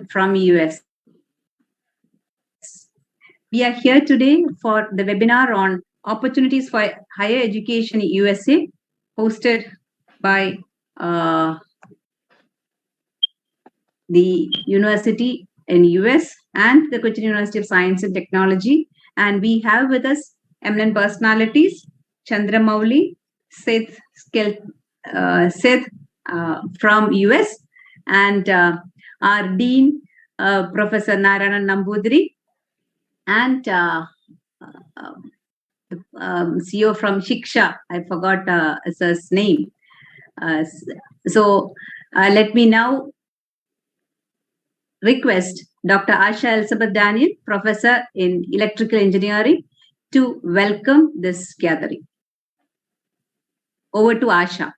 from US. We are here today for the webinar on opportunities for higher education in USA, hosted by the university in US and the Cochin University of Science and Technology. And we have with us eminent personalities, Chandramouli, Seth from US, and our Dean, Professor Narayana Nambudiri, and CEO from Shiksha. I forgot his name. So let me now request Dr. Asha Elizabeth Daniel, Professor in Electrical Engineering, to welcome this gathering. Over to Asha.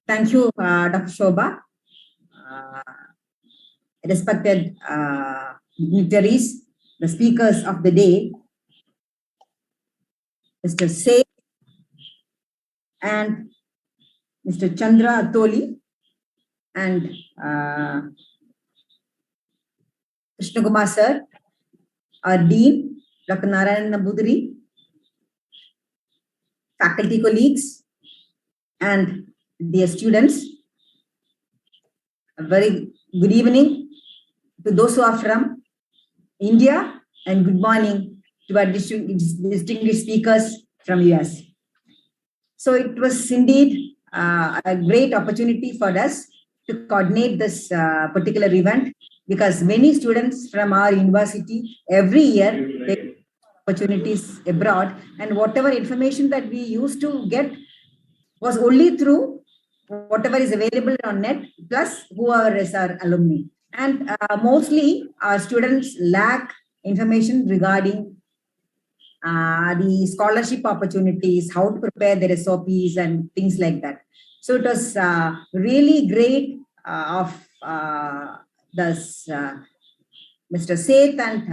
Thank you, Dr. Shobha. Respected dignitaries, the speakers of the day, Mr. Seth and Mr. Chandra Atoli, and Krishna Kumar sir, our Dean, Dr. Narayana Nambudiri, faculty colleagues, and dear students. A very good evening to those who are from India, and good morning to our distinguished speakers from US. So it was indeed a great opportunity for us to coordinate this particular event, because many students from our university every year take opportunities abroad, and whatever information that we used to get was only through whatever is available on net, plus whoever is our alumni. And mostly our students lack information regarding the scholarship opportunities, how to prepare their SOPs and things like that. So it was really great of this Mr. Seth and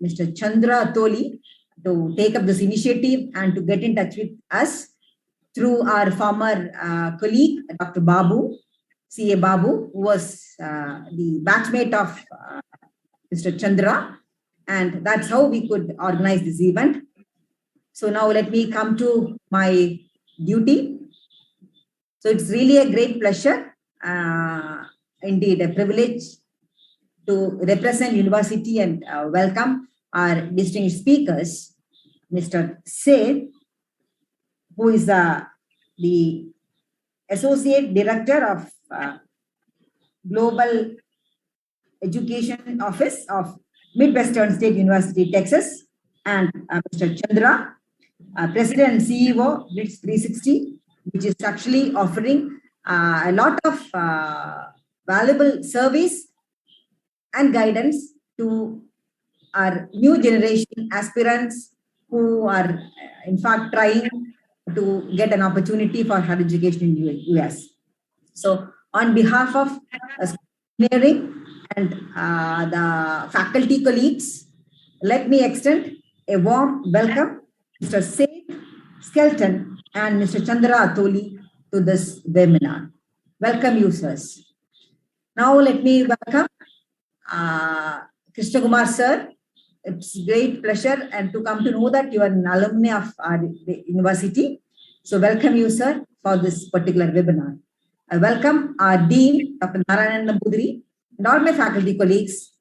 Mr. Chandra Atoli to take up this initiative and to get in touch with us through our former colleague, Dr. Babu, CA Babu, who was the batchmate of Mr. Chandra. And that's how we could organize this event. So now let me come to my duty. So it's really a great pleasure, indeed a privilege to represent university and welcome our distinguished speakers, Mr. Seth, who is the Associate Director of Global Education Office of Midwestern State University, Texas, and Mr. Chandra, President and CEO, BRIDG360, which is actually offering a lot of valuable service and guidance to our new generation aspirants who are, in fact, trying to get an opportunity for higher education in US. So, on behalf of engineering and the faculty colleagues, let me extend a warm welcome to Mr. Seth Skelton and Mr. Chandra Atoli to this webinar. Welcome you, sirs. Now let me welcome Krishna Kumar sir. It's a great pleasure and to come to know that you are an alumni of our university. So welcome you, sir, for this particular webinar. I welcome our Dean, Dr. Narayana Nambudiri, and all my faculty colleagues,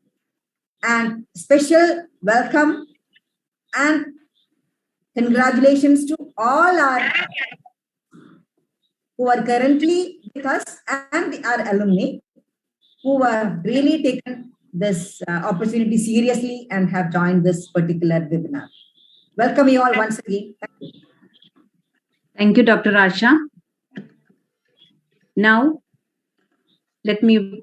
and special welcome and congratulations to all our who are currently with us and our alumni who have really taken this opportunity seriously and have joined this particular webinar. Welcome you all once again. Thank you. Thank you, Dr. Asha. Now, let me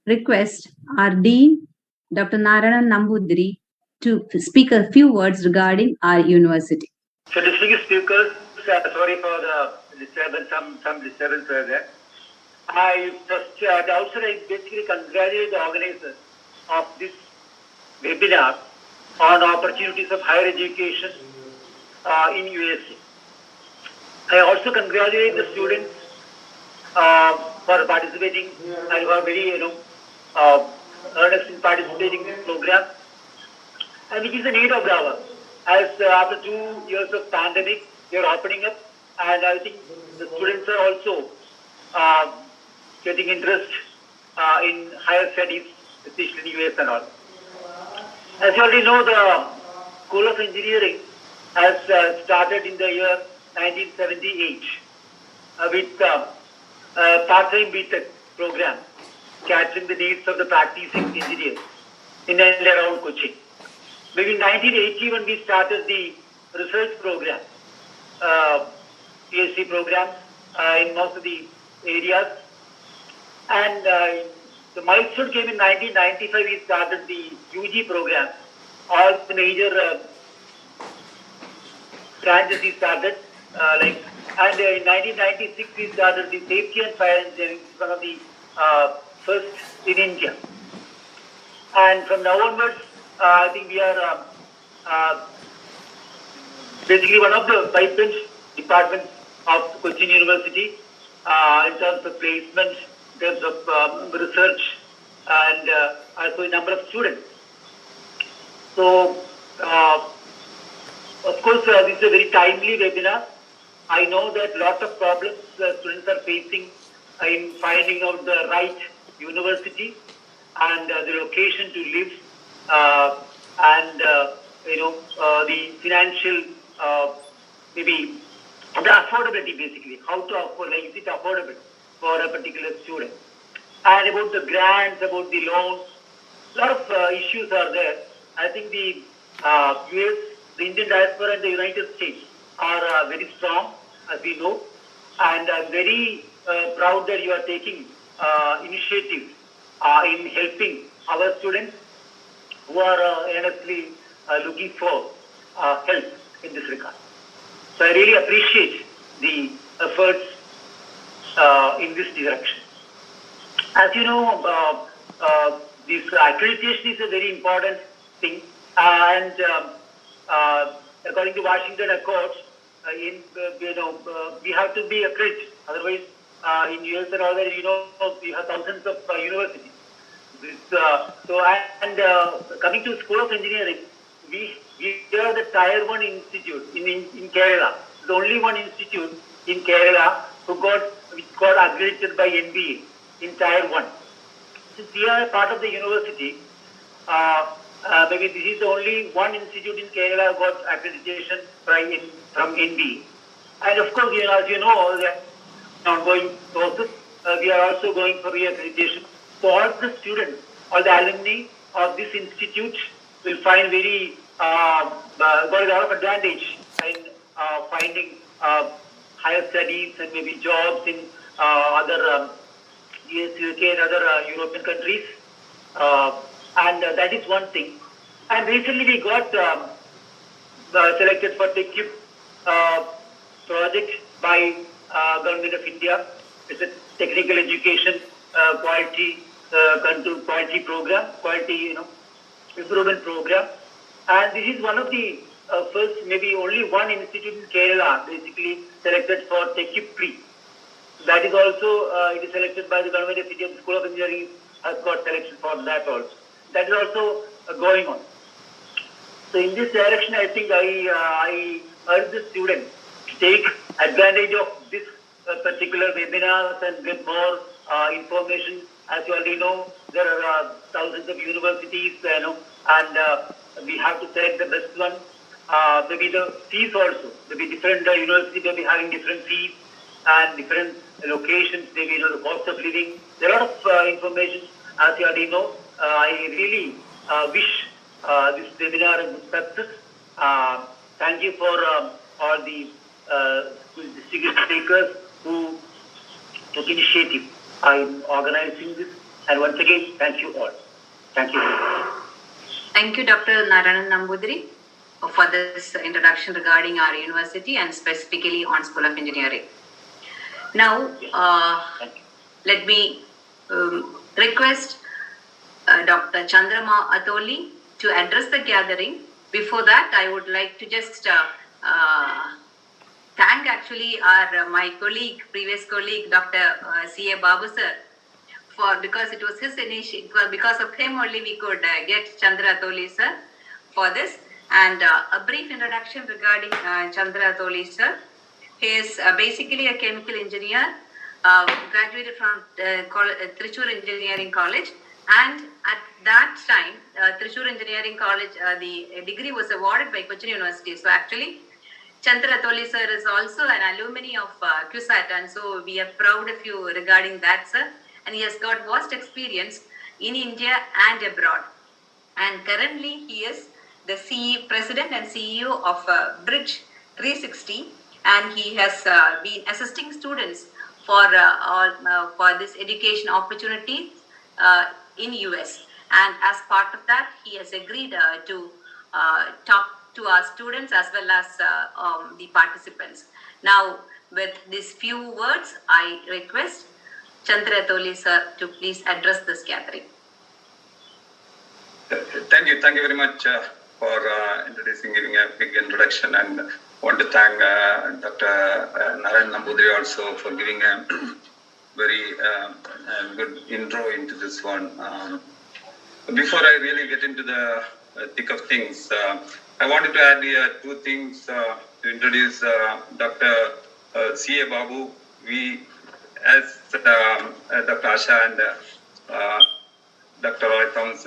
request our Dean, Dr. Narayana Nambudiri, to speak a few words regarding our university. So, distinguished speakers, sorry for the disturbance, some disturbance were there. I first, at the outset, I basically congratulate the organizers of this webinar on opportunities of higher education in USA. I also congratulate the students for participating and who are very, earnest in participating in this program, and which is the need of the hour. As after 2 years of pandemic, they are opening up, and I think the students are also getting interest in higher studies, especially in US and all. As you already know, the School of Engineering has started in the year 1978 with part-time BTech program, catching the needs of the practicing engineers in and around Kochi. Maybe in 1980 when we started the research program, PhD programs in most of the areas, and the milestone came in 1995. We started the UG program. All the major branches we started, and in 1996 we started the safety and fire engineering, one of the first in India. And from now onwards, I think we are basically one of the vibrant departments of Cochin University in terms of placement, in terms of research, and also a number of students. So, of course, this is a very timely webinar. I know that lots of problems students are facing in finding out the right university and the location to live, and the financial, maybe the affordability, basically, how to afford, is it affordable for a particular student, and about the grants, about the loans. A lot of issues are there. I think the US, the Indian diaspora and the United States are very strong, as we know, and I'm very proud that you are taking initiatives in helping our students who are earnestly looking for help in this regard. So I really appreciate the efforts in this direction. As you know, this accreditation is a very important thing, and according to Washington Accords, we have to be accredited. Otherwise, in US and all that, we have thousands of universities. Coming to School of Engineering, we are the Tier 1 institute in Kerala. The only one institute in Kerala which got accredited by NBA in Tier 1. Since we are a part of the university, maybe this is the only one institute in Kerala got accreditation from NBA. And of course, as you know, all the ongoing process, we are also going for re-accreditation. So all the students, all the alumni of this institute will find got a lot of advantage in finding higher studies and maybe jobs in other US, UK and other European countries. And that is one thing. And recently we got selected for the CUP project by Government of India. It's a technical education quality control, quality program, quality improvement program. And this is one of the first, maybe only one institute in Kerala basically selected for TechUp Pre. That is also, it is selected by the Government of India. The School of Engineering has got selection for that also. That is also going on. So in this direction, I think I urge the students to take advantage of this particular webinars and get more information. As you already know, there are thousands of universities, and we have to select the best one. Maybe the fees also, maybe different universities may be having different fees and different locations, maybe the cost of living. There are a lot of information, as you already know. I really wish this webinar a good success. Thank you for all the distinguished speakers who took initiative in organizing this. And once again, thank you all. Thank you. Thank you, Dr. Narayanan Nambudiri, for this introduction regarding our university and specifically on School of Engineering. Now, let me request Dr. Chandrama Atoli to address the gathering. Before that, I would like to just thank actually my colleague, previous colleague, Dr. C.A. Babu sir, because it was his initiative, because of him only we could get Chandra Toli sir for this. And a brief introduction regarding Chandra Toli sir. He is basically a chemical engineer, graduated from Trichur Engineering College, and at that time, Trichur Engineering College, the degree was awarded by Cochin University. So actually, Chandra Toli sir is also an alumni of CUSAT, and so we are proud of you regarding that, sir. And he has got vast experience in India and abroad. And currently, he is the President and CEO of BRIDG360, and he has been assisting students for this education opportunity in US. And as part of that, he has agreed to talk to our students as well as the participants. Now, with these few words, I request Chandra Toli sir to please address this gathering. Thank you very much for introducing, giving a big introduction, and want to thank Dr. Narayan Nambudiri also for giving a very good intro into this one. Before I really get into the thick of things, I wanted to add here two things to introduce Dr. C.A. Babu. We, as Dr. Asha and Dr. Roy Thomas,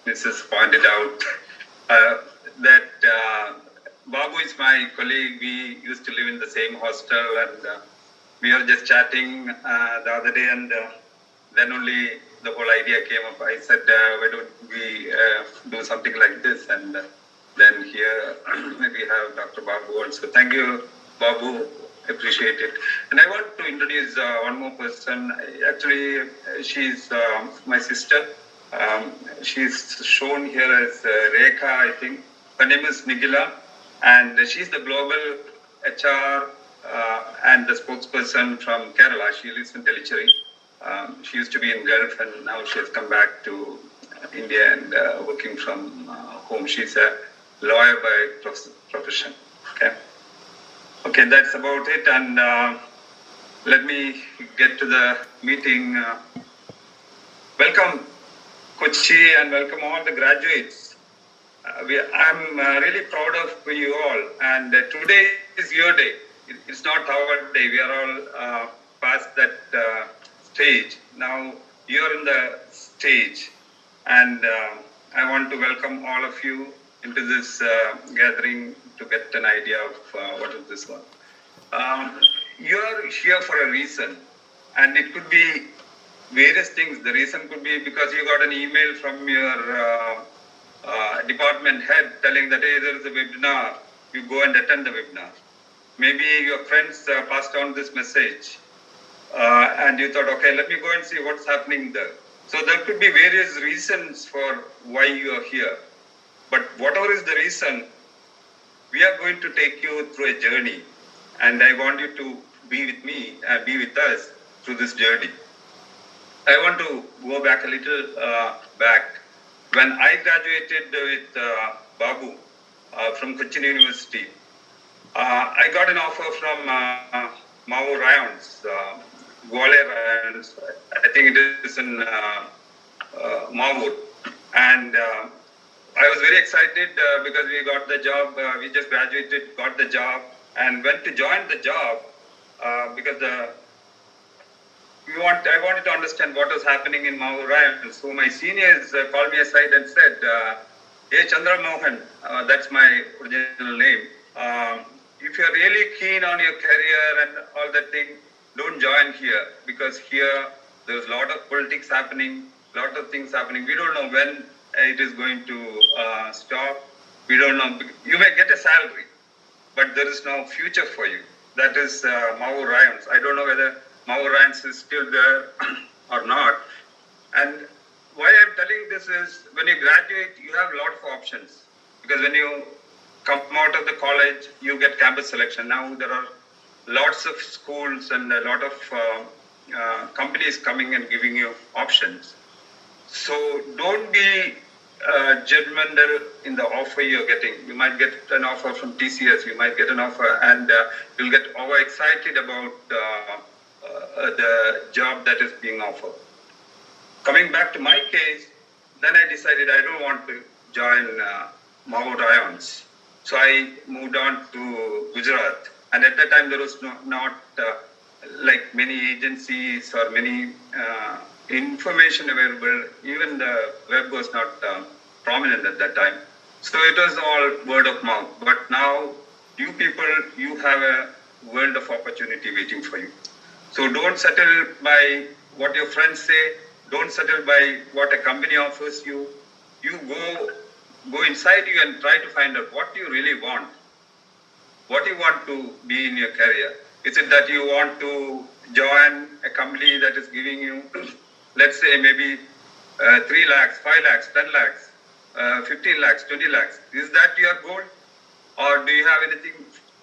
Mrs. pointed out, that Babu is my colleague. We used to live in the same hostel, and we were just chatting the other day, and then only the whole idea came up. I said, why don't we do something like this? And then here we have Dr. Babu also. Thank you, Babu. Appreciate it. And I want to introduce one more person. Actually, she's my sister. She's shown here as Rekha, I think. Her name is Nigila, and she's the global HR and the spokesperson from Kerala. She lives in Tellicherry. She used to be in Gulf, and now she has come back to India and working from home. She's a lawyer by profession. Okay, that's about it. And let me get to the meeting. Welcome, Kochi, and welcome all the graduates. I'm really proud of you all. And today is your day. It's not our day. We are all past that stage. Now you're in the stage. And I want to welcome all of you into this gathering to get an idea of what is this one. You're here for a reason, and it could be various things. The reason could be because you got an email from your department head telling that, hey, there is a webinar, you go and attend the webinar. Maybe your friends passed on this message, and you thought, okay, let me go and see what's happening there. So there could be various reasons for why you are here. But whatever is the reason, we are going to take you through a journey, and I want you to be with me, be with us through this journey. I want to go back a little back. When I graduated with Babu from Cochin University, I got an offer from Mao Rayons, Gwalior Rayons. I think it is in Mawur. And I was very excited because we got the job. We just graduated, got the job, and went to join the job because I wanted to understand what was happening in Mawur Rayons. So my seniors called me aside and said, hey, Chandra Mohan, that's my original name. If you're really keen on your career and all that thing, don't join here, because here there's a lot of politics happening, lot of things happening. We don't know when it is going to stop. We don't know. You may get a salary, but there is no future for you. That is Mawur Rayons. I don't know whether Mawur Rayons is still there or not. And why I'm telling this is, when you graduate, you have a lot of options. Because when you come out of the college, you get campus selection. Now there are lots of schools and a lot of companies coming and giving you options. So don't be judgmental in the offer you're getting. You might get an offer from TCS, you might get an offer, and you'll get overexcited about the job that is being offered. Coming back to my case, then I decided I don't want to join Mount Ions. So I moved on to Gujarat. And at that time, there was not like many agencies or many information available. Even the web was not prominent at that time. So it was all word of mouth. But now, you people, you have a world of opportunity waiting for you. So don't settle by what your friends say. Don't settle by what a company offers you. You go inside you and try to find out what you really want. What you want to be in your career. Is it that you want to join a company that is giving you, let's say maybe 3 lakhs, 5 lakhs, 10 lakhs, 15 lakhs, 20 lakhs. Is that your goal? Or do you have anything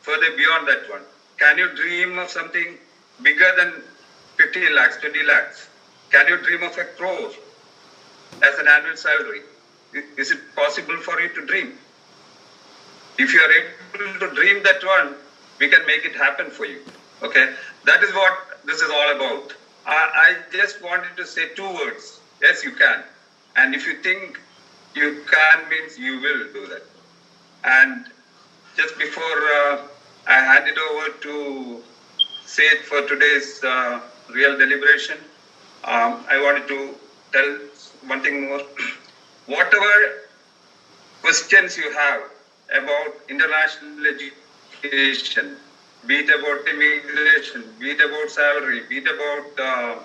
further beyond that one? Can you dream of something bigger than 15 lakhs, 20 lakhs? Can you dream of 1 crore as an annual salary? Is it possible for you to dream? If you are able to dream that one, we can make it happen for you. Okay? That is what this is all about. I just wanted to say 2 words. Yes, you can. And if you think you can, means you will do that. And just before I hand it over to Seth for today's real deliberation, I wanted to tell one thing more. Whatever questions you have about international education, be it about immigration, be it about salary, be it about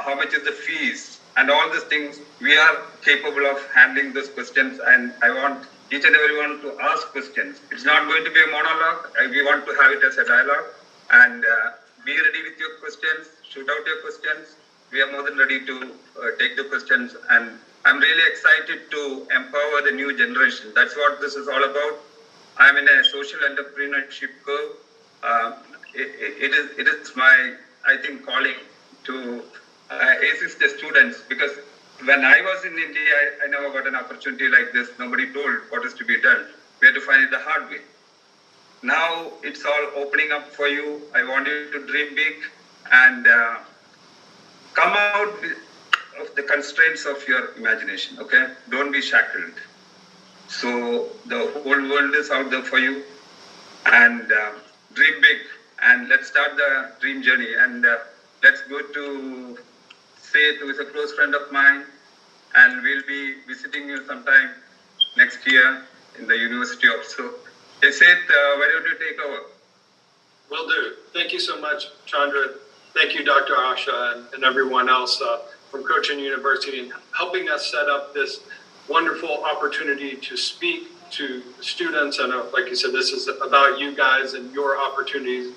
how much is the fees, and all these things, we are capable of handling those questions, and I want each and everyone to ask questions. It's not going to be a monologue. We want to have it as a dialogue, and be ready with your questions, shoot out your questions. We are more than ready to take the questions, and I'm really excited to empower the new generation. That's what this is all about. I'm in a social entrepreneurship curve. It is my, I think, calling to assist the students, because when I was in India, I never got an opportunity like this. Nobody told what is to be done. We had to find it the hard way. Now it's all opening up for you. I want you to dream big and come out of the constraints of your imagination, okay? Don't be shackled. So the whole world is out there for you, and dream big, and let's start the dream journey, and let's go to Seth, who is a close friend of mine, and we'll be visiting you sometime next year in the university also. Hey Seth, why don't you take over? Will do. Thank you so much, Chandra. Thank you, Dr. Asha, and everyone else from Cochin University, in helping us set up this wonderful opportunity to speak to students. I know, like you said, this is about you guys and your opportunities,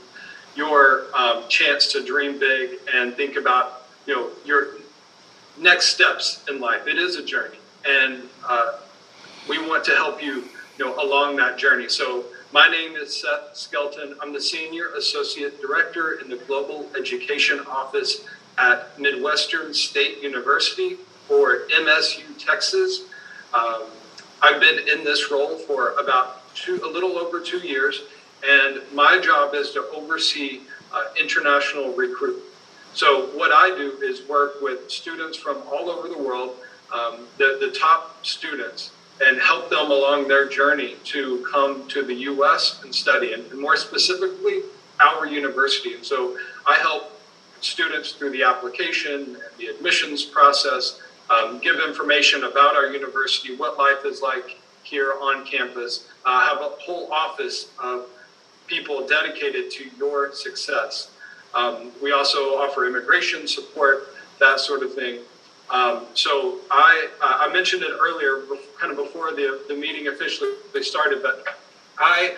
your chance to dream big and think about, your next steps in life. It is a journey, and we want to help you, along that journey. So my name is Seth Skelton. I'm the Senior Associate Director in the Global Education Office at Midwestern State University, or MSU, Texas. I've been in this role for about a little over 2 years, and my job is to oversee international recruitment. So what I do is work with students from all over the world, the top students, and help them along their journey to come to the U.S. and study, and more specifically, our university. And so I help students through the application and the admissions process, give information about our university, what life is like here on campus, have a whole office of people dedicated to your success. We also offer immigration support, that sort of thing. So I mentioned it earlier, kind of before the meeting officially started, but I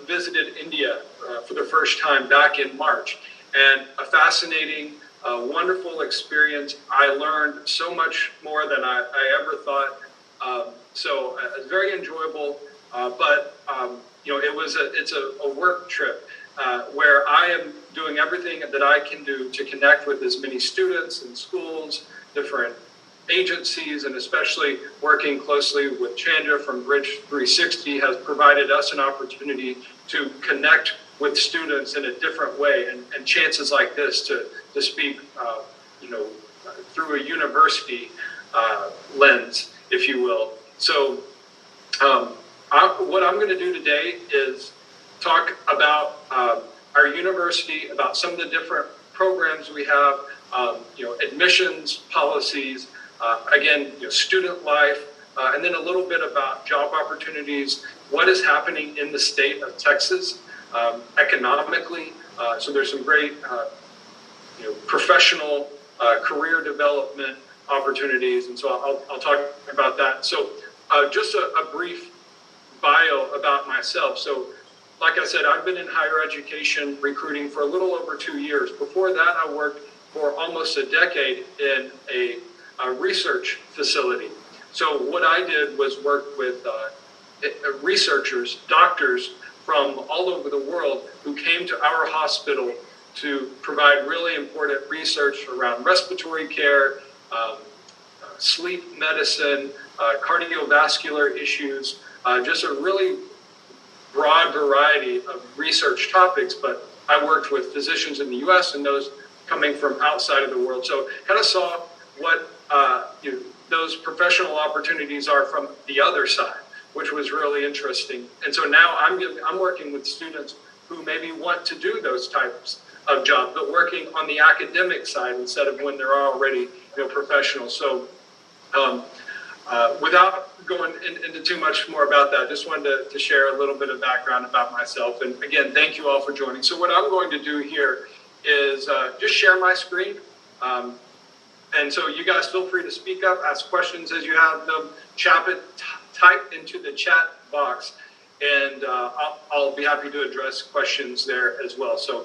visited India for the first time back in March, and a fascinating, wonderful experience. I learned so much more than I ever thought. So it's very enjoyable, but it's a work trip where I am doing everything that I can do to connect with as many students and schools, different agencies, and especially working closely with Chandra from BRIDG360 has provided us an opportunity to connect with students in a different way, and chances like this to speak, through a university lens, if you will. So what I'm going to do today is talk about our university, about some of the different programs we have, admissions policies, again, student life, and then a little bit about job opportunities, what is happening in the state of Texas economically. So there's some great, professional career development opportunities, and so I'll talk about that. So just a brief bio about myself. So like I said, I've been in higher education recruiting for a little over 2 years. Before that, I worked for almost a decade in a research facility. So what I did was work with researchers, doctors from all over the world who came to our hospital to provide really important research around respiratory care, sleep medicine, cardiovascular issues, just a really broad variety of research topics. But I worked with physicians in the US and those coming from outside of the world. So kind of saw what those professional opportunities are from the other side, which was really interesting. And so now I'm working with students who maybe want to do those types of jobs, but working on the academic side instead of when they're already professionals. So without going into too much more about that, just wanted to share a little bit of background about myself. And again, thank you all for joining. So what I'm going to do here is just share my screen. And so you guys feel free to speak up, ask questions as you have them, type into the chat box, and I'll be happy to address questions there as well. So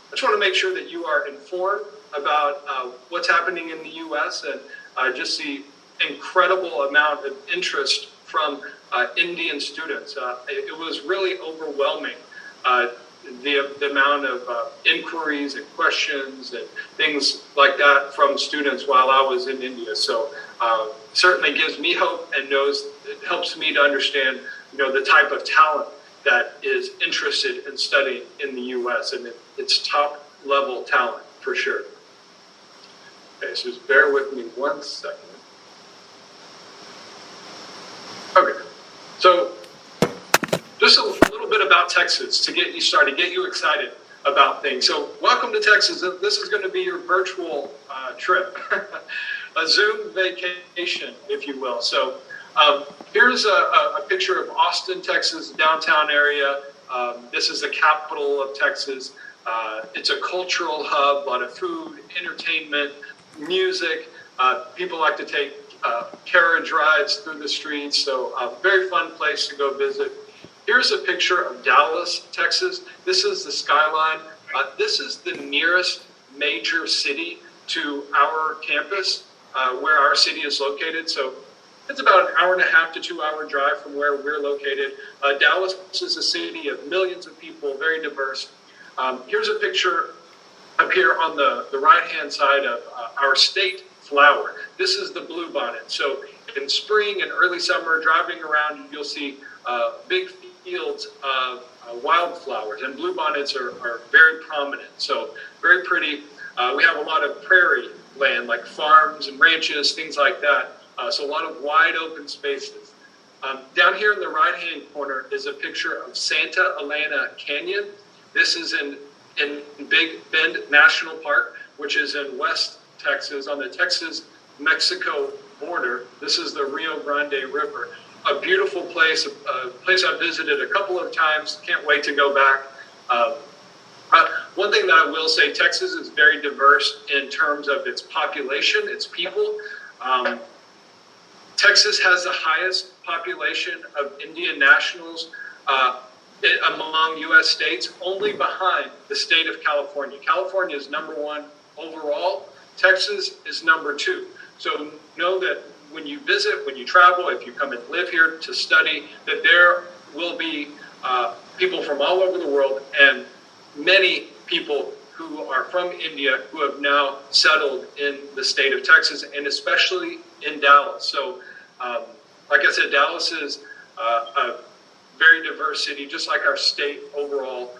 I just want to make sure that you are informed about what's happening in the U.S. and just the incredible amount of interest from Indian students. It was really overwhelming, the amount of inquiries and questions and things like that from students while I was in India. So certainly gives me hope, and it helps me to understand the type of talent that is interested in studying in the U.S. and it's top level talent for sure. Okay, so just bear with me 1 second. Okay, so just a little bit about Texas to get you started, get you excited about things. So welcome to Texas. This is going to be your virtual trip, a Zoom vacation, if you will. So here's a picture of Austin, Texas, downtown area. This is the capital of Texas. It's a cultural hub, a lot of food, entertainment, music. People like to take carriage rides through the streets. So a very fun place to go visit. Here's a picture of Dallas, Texas. This is the skyline. This is the nearest major city to our campus, where our city is located. So it's about an 1.5 to 2 hour drive from where we're located. Dallas is a city of millions of people, very diverse. Here's a picture up here on the right-hand side of our state flower. This is the bluebonnet. So in spring and early summer, driving around, you'll see big fields of wildflowers, and bluebonnets are very prominent. So very pretty. We have a lot of prairie land, like farms and ranches, things like that. So a lot of wide open spaces. Down here in the right-hand corner is a picture of Santa Elena Canyon. This is in Big Bend National Park, which is in West Texas on the Texas-Mexico border. This is the Rio Grande River. A beautiful place, a place I've visited a couple of times. Can't wait to go back. One thing that I will say, Texas is very diverse in terms of its population, its people. Texas has the highest population of Indian nationals among U.S. states, only behind the state of California. California is #1 overall. Texas is #2. So know that when you visit, when you travel, if you come and live here to study, that there will be people from all over the world, and many people who are from India who have now settled in the state of Texas, and especially in Dallas. So, like I said, Dallas is a very diverse city, just like our state overall,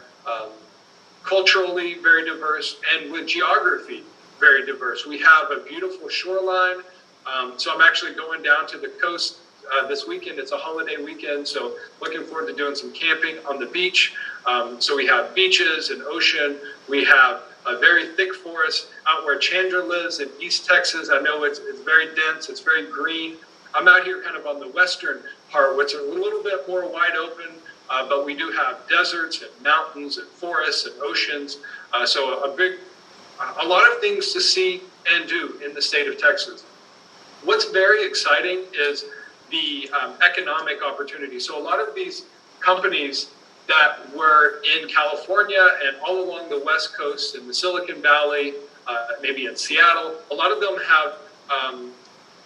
culturally very diverse, and with geography very diverse. We have a beautiful shoreline. So I'm actually going down to the coast this weekend. It's a holiday weekend, so looking forward to doing some camping on the beach. So we have beaches and ocean. We have a very thick forest out where Chandra lives in East Texas. I know it's very dense, it's very green. I'm out here kind of on the western part, which is a little bit more wide open, but we do have deserts and mountains and forests and oceans. So a lot of things to see and do in the state of Texas. What's very exciting is the economic opportunity. So a lot of these companies that were in California and all along the West Coast in the Silicon Valley, maybe in Seattle, a lot of them have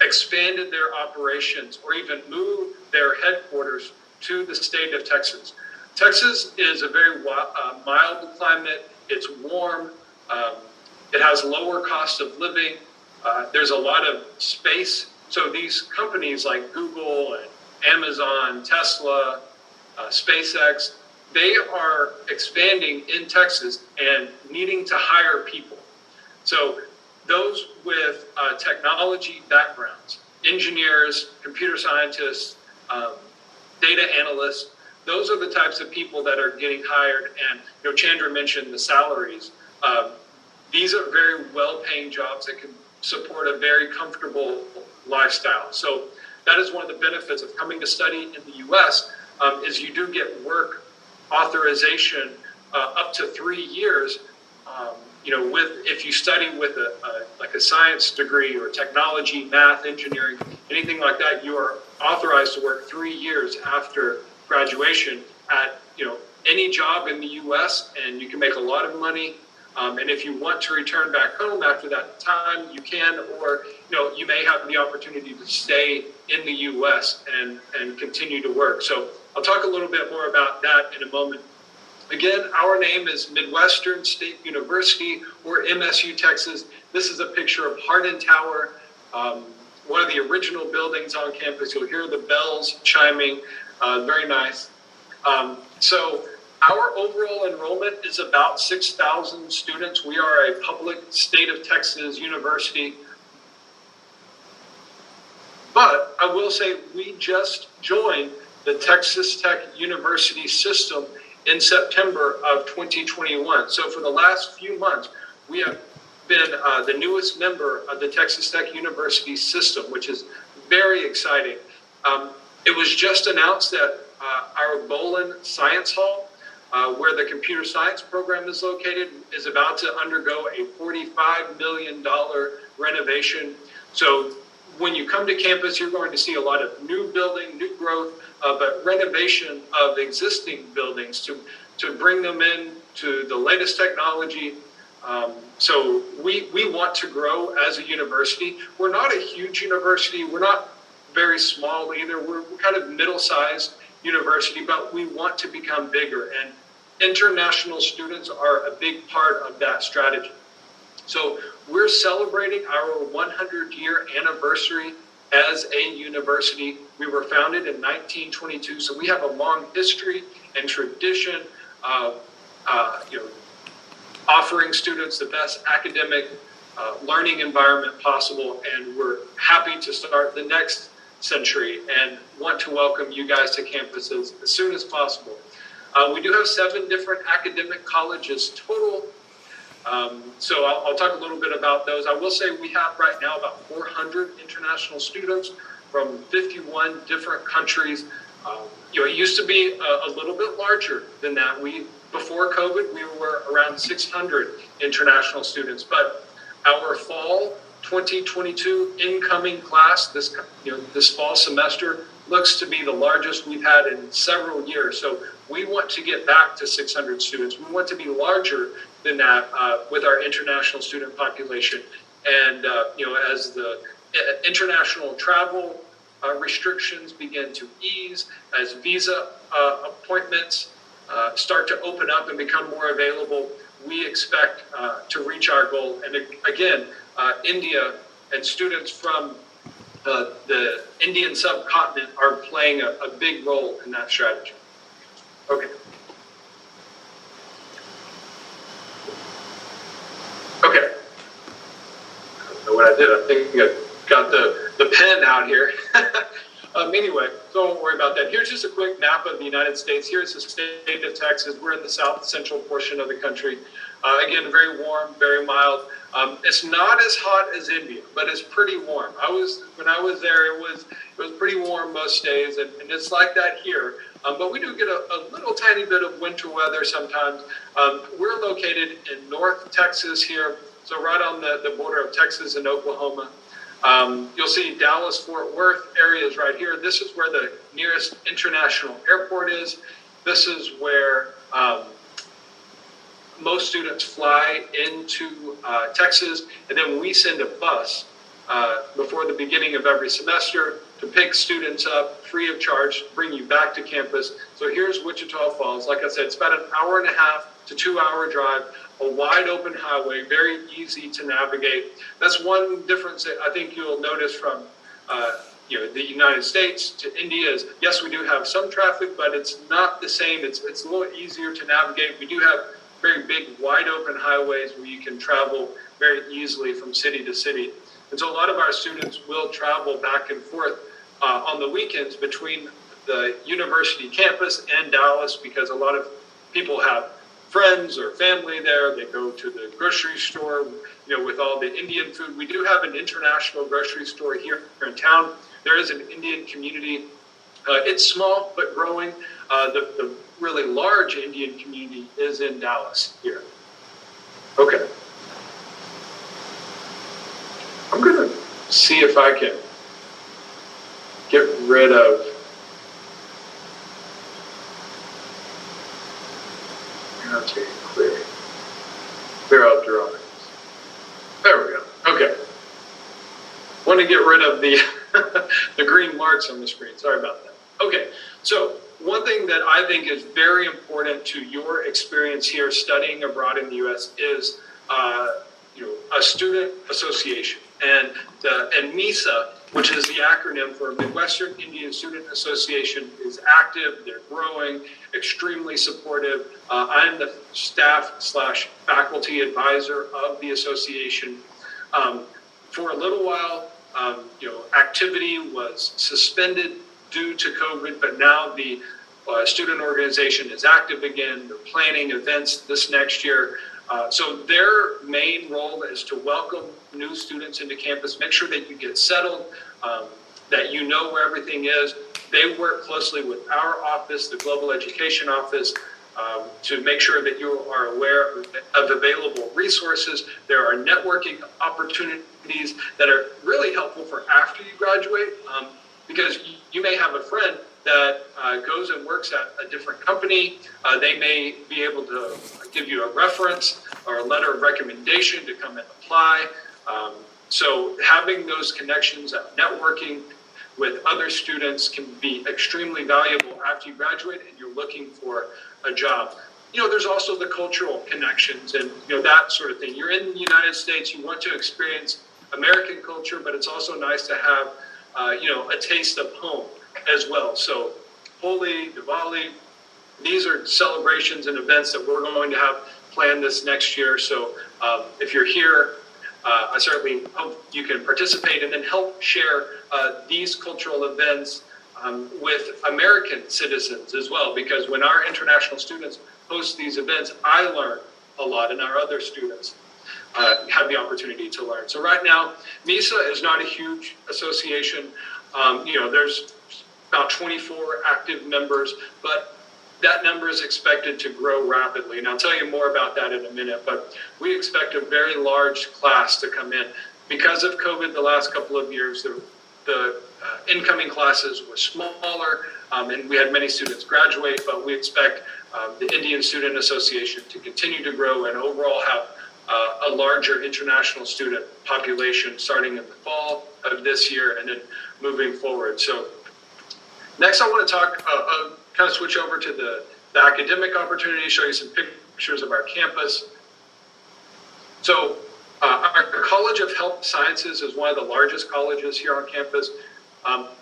expanded their operations or even moved their headquarters to the state of Texas. Texas is a very mild climate. It's warm. It has lower cost of living. There's a lot of space. So these companies like Google and Amazon, Tesla, SpaceX, they are expanding in Texas and needing to hire people. So those with technology backgrounds, engineers, computer scientists, data analysts, those are the types of people that are getting hired. And Chandra mentioned the salaries. These are very well-paying jobs that can support a very comfortable lifestyle. So that is one of the benefits of coming to study in the U.S. Is you do get work authorization up to 3 years. If you study with a science degree or technology, math, engineering, anything like that, you are authorized to work 3 years after graduation at any job in the U.S. and you can make a lot of money. And if you want to return back home after that time, you can, or you may have the opportunity to stay in the U.S. and continue to work. So I'll talk a little bit more about that in a moment. Again, our name is Midwestern State University, or MSU Texas. This is a picture of Hardin Tower, one of the original buildings on campus. You'll hear the bells chiming, very nice. So our overall enrollment is about 6,000 students. We are a public state of Texas university. But I will say we just joined the Texas Tech University system in September of 2021. So for the last few months, we have been the newest member of the Texas Tech University system, which is very exciting. It was just announced that our Bolin Science Hall, where the computer science program is located, is about to undergo a $45 million renovation. So when you come to campus, you're going to see a lot of new building, new growth, but renovation of existing buildings to bring them in to the latest technology. So we want to grow as a university. We're not a huge university. We're not very small either. We're kind of middle-sized university, but we want to become bigger. And international students are a big part of that strategy. So we're celebrating our 100-year anniversary as a university. We were founded in 1922, so we have a long history and tradition of offering students the best academic learning environment possible, and we're happy to start the next century and want to welcome you guys to campuses as soon as possible. We do have 7 different academic colleges total. So I'll talk a little bit about those. I will say we have right now about 400 international students from 51 different countries. It used to be a little bit larger than that. Before COVID, we were around 600 international students, but our fall 2022 incoming class, this fall semester, looks to be the largest we've had in several years. So we want to get back to 600 students. We want to be larger than that with our international student population. And as the international travel restrictions begin to ease, as visa appointments start to open up and become more available, we expect to reach our goal. And again, India and students from the Indian subcontinent are playing a big role in that strategy. Okay. Okay. I don't know what I did. I think I got the pen out here. Anyway, so I won't worry about that. Here's just a quick map of the United States. Here's the state of Texas. We're in the south central portion of the country. Again, very warm, very mild. It's not as hot as India, but it's pretty warm. When I was there, it was pretty warm most days, and it's like that here. But we do get a little tiny bit of winter weather sometimes. We're located in North Texas here, so right on the border of Texas and Oklahoma. You'll see Dallas-Fort Worth areas right here. This is where the nearest international airport is. This is where most students fly into Texas, and then we send a bus before the beginning of every semester to pick students up free of charge, bring you back to campus. So here's Wichita Falls. Like I said, it's about an 1.5 to 2 hour drive, a wide open highway, very easy to navigate. That's one difference that I think you'll notice from the United States to India is, yes, we do have some traffic, but it's not the same. It's a little easier to navigate. We do have very big, wide open highways where you can travel very easily from city to city. And so a lot of our students will travel back and forth on the weekends between the university campus and Dallas, because a lot of people have friends or family there. They go to the grocery store, with all the Indian food. We do have an international grocery store here in town. There is an Indian community. It's small but growing. The really large Indian community is in Dallas here. Okay. I'm going to see if I can get rid of clear out drawings. There we go. Okay. Want to get rid of the the green marks on the screen. Sorry about that. Okay. So one thing that I think is very important to your experience here studying abroad in the U.S. is a student association, and MISA, which is the acronym for Midwestern Indian Student Association, is active. They're growing, extremely supportive. I'm the staff/faculty advisor of the association. For a little while, activity was suspended due to COVID, but now the student organization is active again. They're planning events this next year. So their main role is to welcome new students into campus, make sure that you get settled, that you know where everything is. They work closely with our office, the Global Education Office, to make sure that you are aware of available resources. There are networking opportunities that are really helpful for after you graduate, because you may have a friend that goes and works at a different company. They may be able to give you a reference or a letter of recommendation to come and apply. So having those connections, networking with other students can be extremely valuable after you graduate and you're looking for a job. There's also the cultural connections and that sort of thing. You're in the United States, you want to experience American culture, but it's also nice to have a taste of home as well. So Holi, Diwali, these are celebrations and events that we're going to have planned this next year. So if you're here, I certainly hope you can participate and then help share these cultural events with American citizens as well, because when our international students host these events, I learn a lot, and our other students have the opportunity to learn. So right now, MISA is not a huge association. There's about 24 active members, but that number is expected to grow rapidly. And I'll tell you more about that in a minute, but we expect a very large class to come in. Because of COVID the last couple of years, the incoming classes were smaller, and we had many students graduate, but we expect the Indian Student Association to continue to grow and overall have a larger international student population starting in the fall of this year and then moving forward. So next I want to talk, kind of switch over to the academic opportunity, show you some pictures of our campus. So our College of Health Sciences is one of the largest colleges here on campus.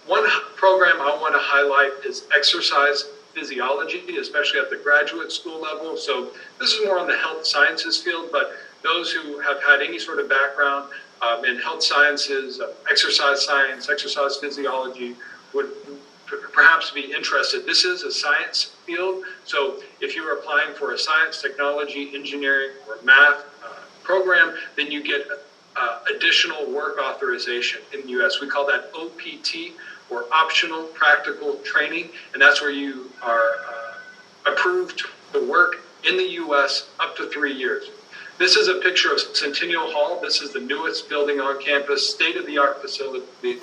One program I want to highlight is exercise physiology, especially at the graduate school level. So this is more on the health sciences field, but those who have had any sort of background in health sciences, exercise science, exercise physiology would perhaps be interested. This is a science field, so if you're applying for a science, technology, engineering, or math program, then you get additional work authorization in the U.S. We call that OPT, or Optional Practical Training, and that's where you are approved to work in the U.S. up to 3 years. This is a picture of Centennial Hall. This is the newest building on campus, state-of-the-art facility,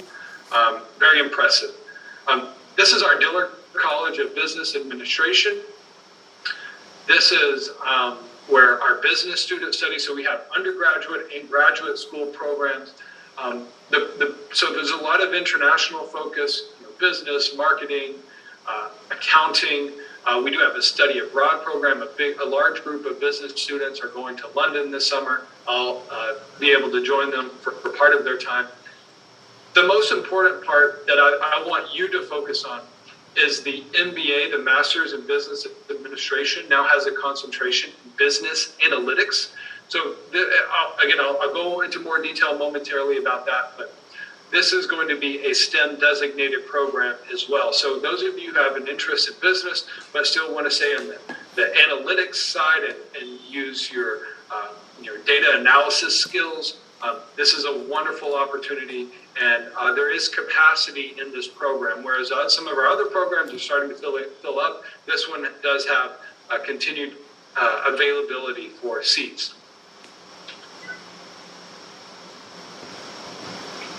very impressive. This is our Dillard College of Business Administration. This is where our business students study. So we have undergraduate and graduate school programs. So there's a lot of international focus, business, marketing, accounting. We do have a study abroad program. A large group of business students are going to London this summer. I'll be able to join them for part of their time. The most important part that I want you to focus on is the MBA, the Master's in Business Administration, now has a concentration in business analytics. So I'll go into more detail momentarily about that, but this is going to be a STEM designated program as well. So those of you who have an interest in business, but still want to stay on the analytics side and use your data analysis skills, this is a wonderful opportunity, and there is capacity in this program. Whereas some of our other programs are starting to fill up, this one does have a continued availability for seats.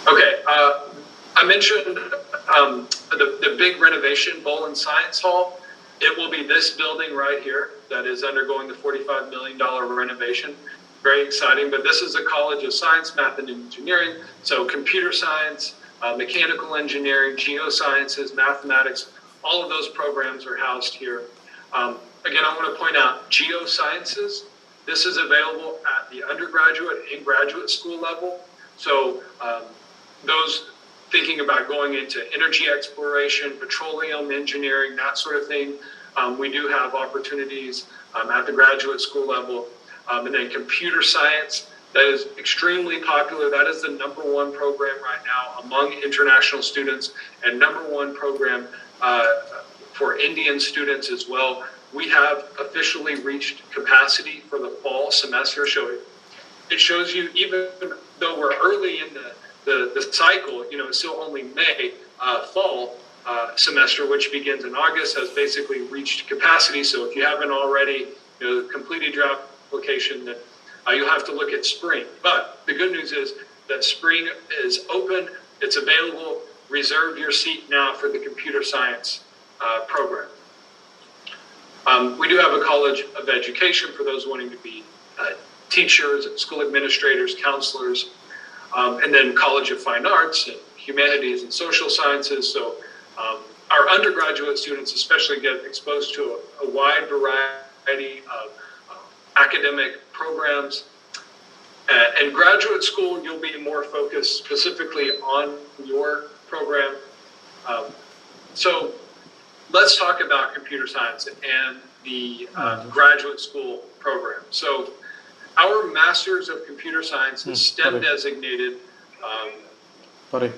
Okay, I mentioned the big renovation, Bolin Science Hall. It will be this building right here that is undergoing the $45 million renovation. Very exciting, but this is a College of Science, Math, and Engineering. So computer science, mechanical engineering, geosciences, mathematics, all of those programs are housed here. Again, I want to point out geosciences. This is available at the undergraduate and graduate school level. So those thinking about going into energy exploration, petroleum engineering, that sort of thing, we do have opportunities at the graduate school level. And then computer science, that is extremely popular. That is the #1 program right now among international students, and #1 program for Indian students as well. We have officially reached capacity for the fall semester. So it shows you, even though we're early in the cycle, it's still only May, fall semester, which begins in August, has basically reached capacity. So if you haven't already completed your application, then you'll have to look at spring. But the good news is that spring is open, it's available. Reserve your seat now for the computer science program. We do have a College of Education for those wanting to be teachers, school administrators, counselors, and then College of Fine Arts and Humanities and Social Sciences. So our undergraduate students especially get exposed to a wide variety of academic programs. And graduate school, you'll be more focused specifically on your program. So let's talk about computer science and the graduate school program. So our Masters of Computer Science is STEM designated.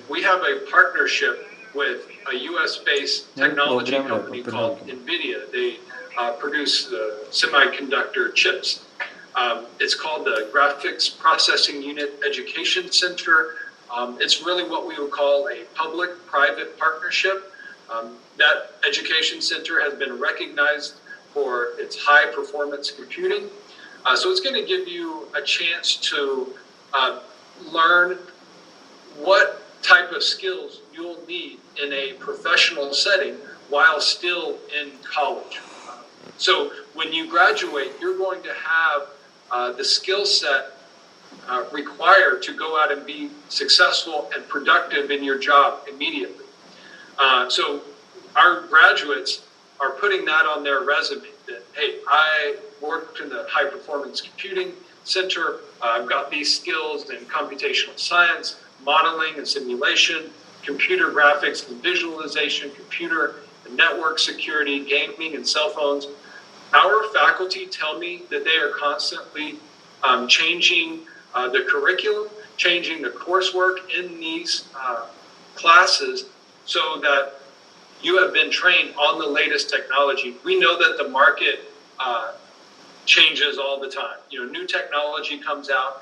We have a partnership with a US-based technology company called NVIDIA. They produce the semiconductor chips. It's called the Graphics Processing Unit Education Center. It's really what we would call a public-private partnership. That education center has been recognized for its high-performance computing. So it's going to give you a chance to learn what type of skills you'll need in a professional setting while still in college. So when you graduate, you're going to have the skill set required to go out and be successful and productive in your job immediately. So our graduates are putting that on their resume that, hey, I worked in the high performance computing center. I've got these skills in computational science, modeling and simulation, computer graphics and visualization, computer and network security, gaming and cell phones. Our faculty tell me that they are constantly changing the curriculum, changing the coursework in these classes so that you have been trained on the latest technology. We know that the market changes all the time. New technology comes out,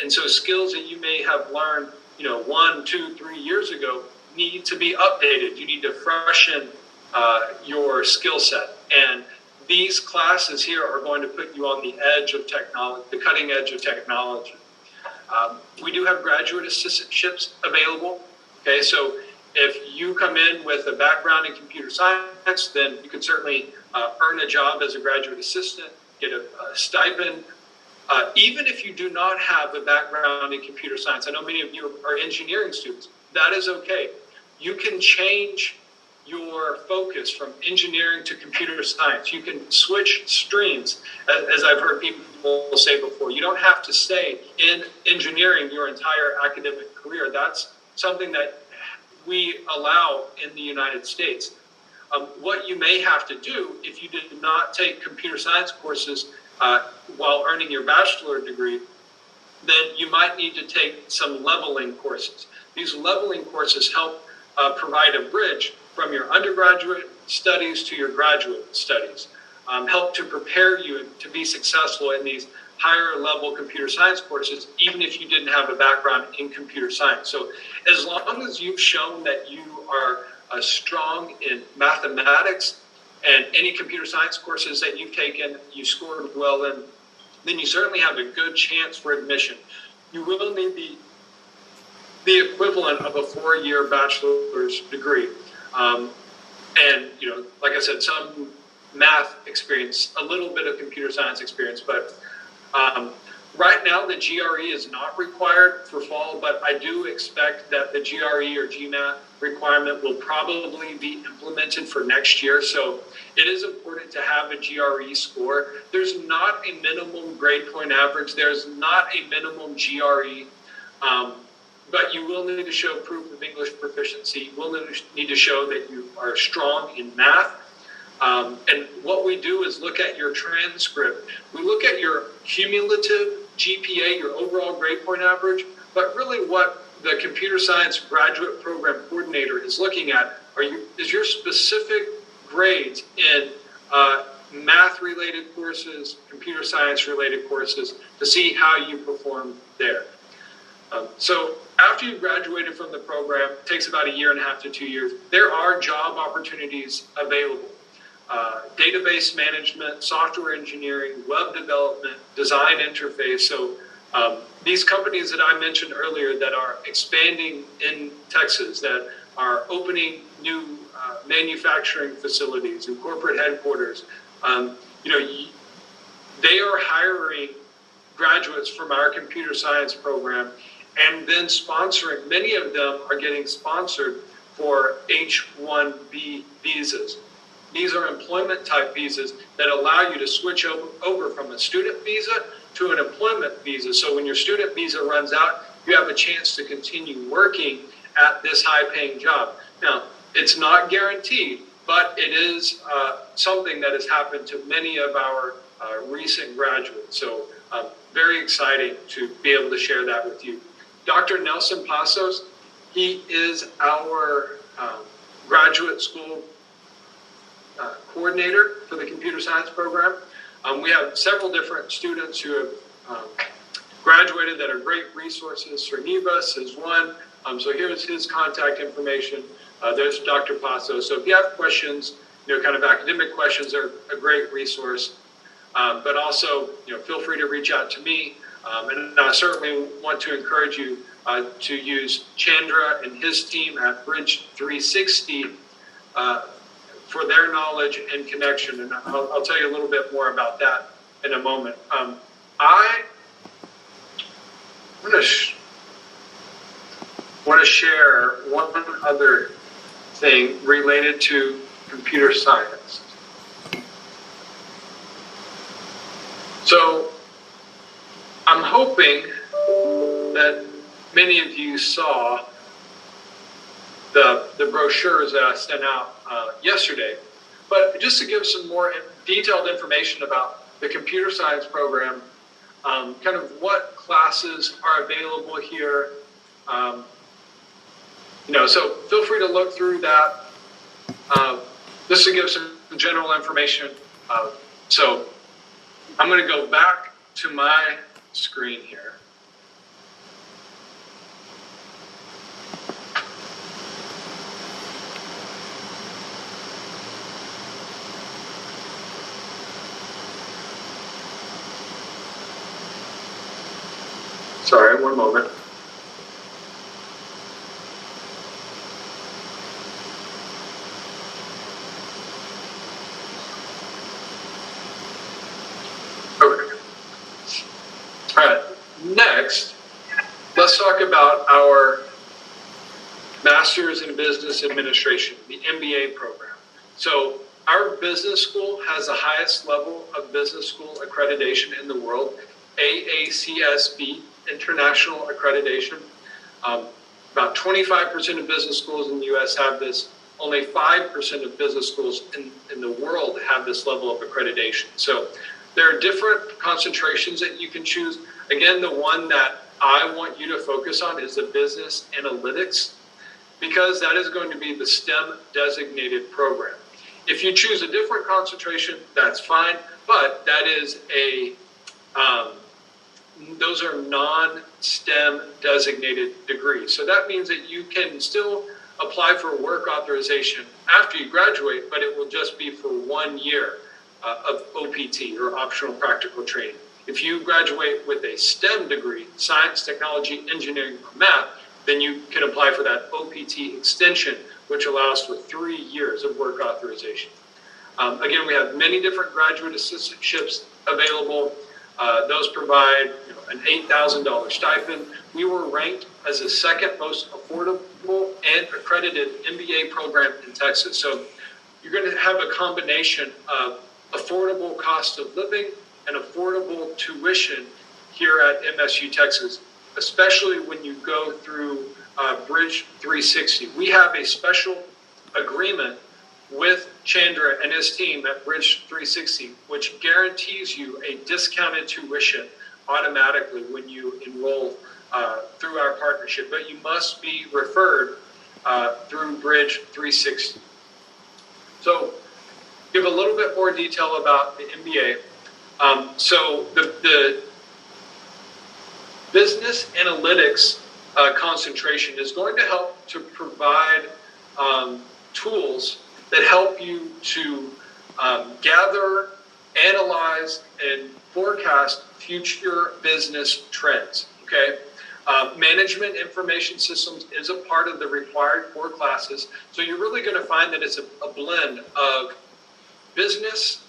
and so skills that you may have learned, 1, 2, 3 years ago need to be updated. You need to freshen your skill set. And these classes here are going to put you on the edge of technology, the cutting edge of technology. We do have graduate assistantships available. Okay, so if you come in with a background in computer science, then you can certainly earn a job as a graduate assistant, get a stipend. Even if you do not have a background in computer science, I know many of you are engineering students, that is okay. You can change your focus from engineering to computer science. You can switch streams, as I've heard people say before. You don't have to stay in engineering your entire academic career. That's something that we allow in the United States. What you may have to do if you did not take computer science courses while earning your bachelor degree, then you might need to take some leveling courses. These leveling courses help provide a bridge from your undergraduate studies to your graduate studies, help to prepare you to be successful in these higher level computer science courses, even if you didn't have a background in computer science. So as long as you've shown that you are strong in mathematics and any computer science courses that you've taken, you scored well in, then you certainly have a good chance for admission. You will need the equivalent of a 4-year bachelor's degree. And, like I said, some math experience, a little bit of computer science experience, but right now the GRE is not required for fall, but I do expect that the GRE or GMAT requirement will probably be implemented for next year. So it is important to have a GRE score. There's not a minimum grade point average. There's not a minimum GRE. But you will need to show proof of English proficiency. You will need to show that you are strong in math. And what we do is look at your transcript. We look at your cumulative GPA, your overall grade point average, but really what the computer science graduate program coordinator is looking at is your specific grades in math-related courses, computer science-related courses, to see how you perform there. So after you've graduated from the program, it takes about 1.5 to 2 years, there are job opportunities available. Database management, software engineering, web development, design interface. So these companies that I mentioned earlier that are expanding in Texas, that are opening new manufacturing facilities and corporate headquarters, they are hiring graduates from our computer science program and then sponsoring. Many of them are getting sponsored for H1b visas. These are employment type visas that allow you to switch over from a student visa to an employment visa. So when your student visa runs out, you have a chance to continue working at this high paying job. Now, it's not guaranteed, but it is something that has happened to many of our recent graduates. So very exciting to be able to share that with you. Dr. Nelson Pasos, he is our graduate school coordinator for the computer science program. We have several different students who have graduated that are great resources. Srinivas is one. So here's his contact information. There's Dr. Pasos. So if you have questions, kind of academic questions, are a great resource. But also, feel free to reach out to me. And I certainly want to encourage you to use Chandra and his team at BRIDG360 for their knowledge and connection. And I'll tell you a little bit more about that in a moment. I want to share one other thing related to computer science. So hoping that many of you saw the brochures that I sent out yesterday. But just to give some more detailed information about the computer science program, kind of what classes are available here. So feel free to look through that. Just to give some general information. So I'm going to go back to my screen here. Sorry, one moment. Okay. All right. Next, let's talk about our Master's in Business Administration, the MBA program. So our business school has the highest level of business school accreditation in the world, AACSB, International Accreditation. About 25% of business schools in the U.S. have this. Only 5% of business schools in the world have this level of accreditation. So there are different concentrations that you can choose. Again, the one that I want you to focus on is the business analytics, because that is going to be the STEM designated program. If you choose a different concentration, that's fine, but that is those are non-STEM designated degrees. So that means that you can still apply for work authorization after you graduate, but it will just be for 1 year of OPT, or optional practical training. If you graduate with a STEM degree, science, technology, engineering, or math, then you can apply for that OPT extension, which allows for 3 years of work authorization. Again, we have many different graduate assistantships available. Those provide an $8,000 stipend. We were ranked as the second most affordable and accredited MBA program in Texas. So you're going to have a combination of affordable cost of living and affordable tuition here at MSU Texas, especially when you go through BRIDG360. We have a special agreement with Chandra and his team at BRIDG360, which guarantees you a discounted tuition automatically when you enroll through our partnership. But you must be referred through BRIDG360. So give a little bit more detail about the MBA. So the business analytics concentration is going to help to provide tools that help you to gather, analyze, and forecast future business trends, okay? Management information systems is a part of the required core classes, so you're really going to find that it's a blend of business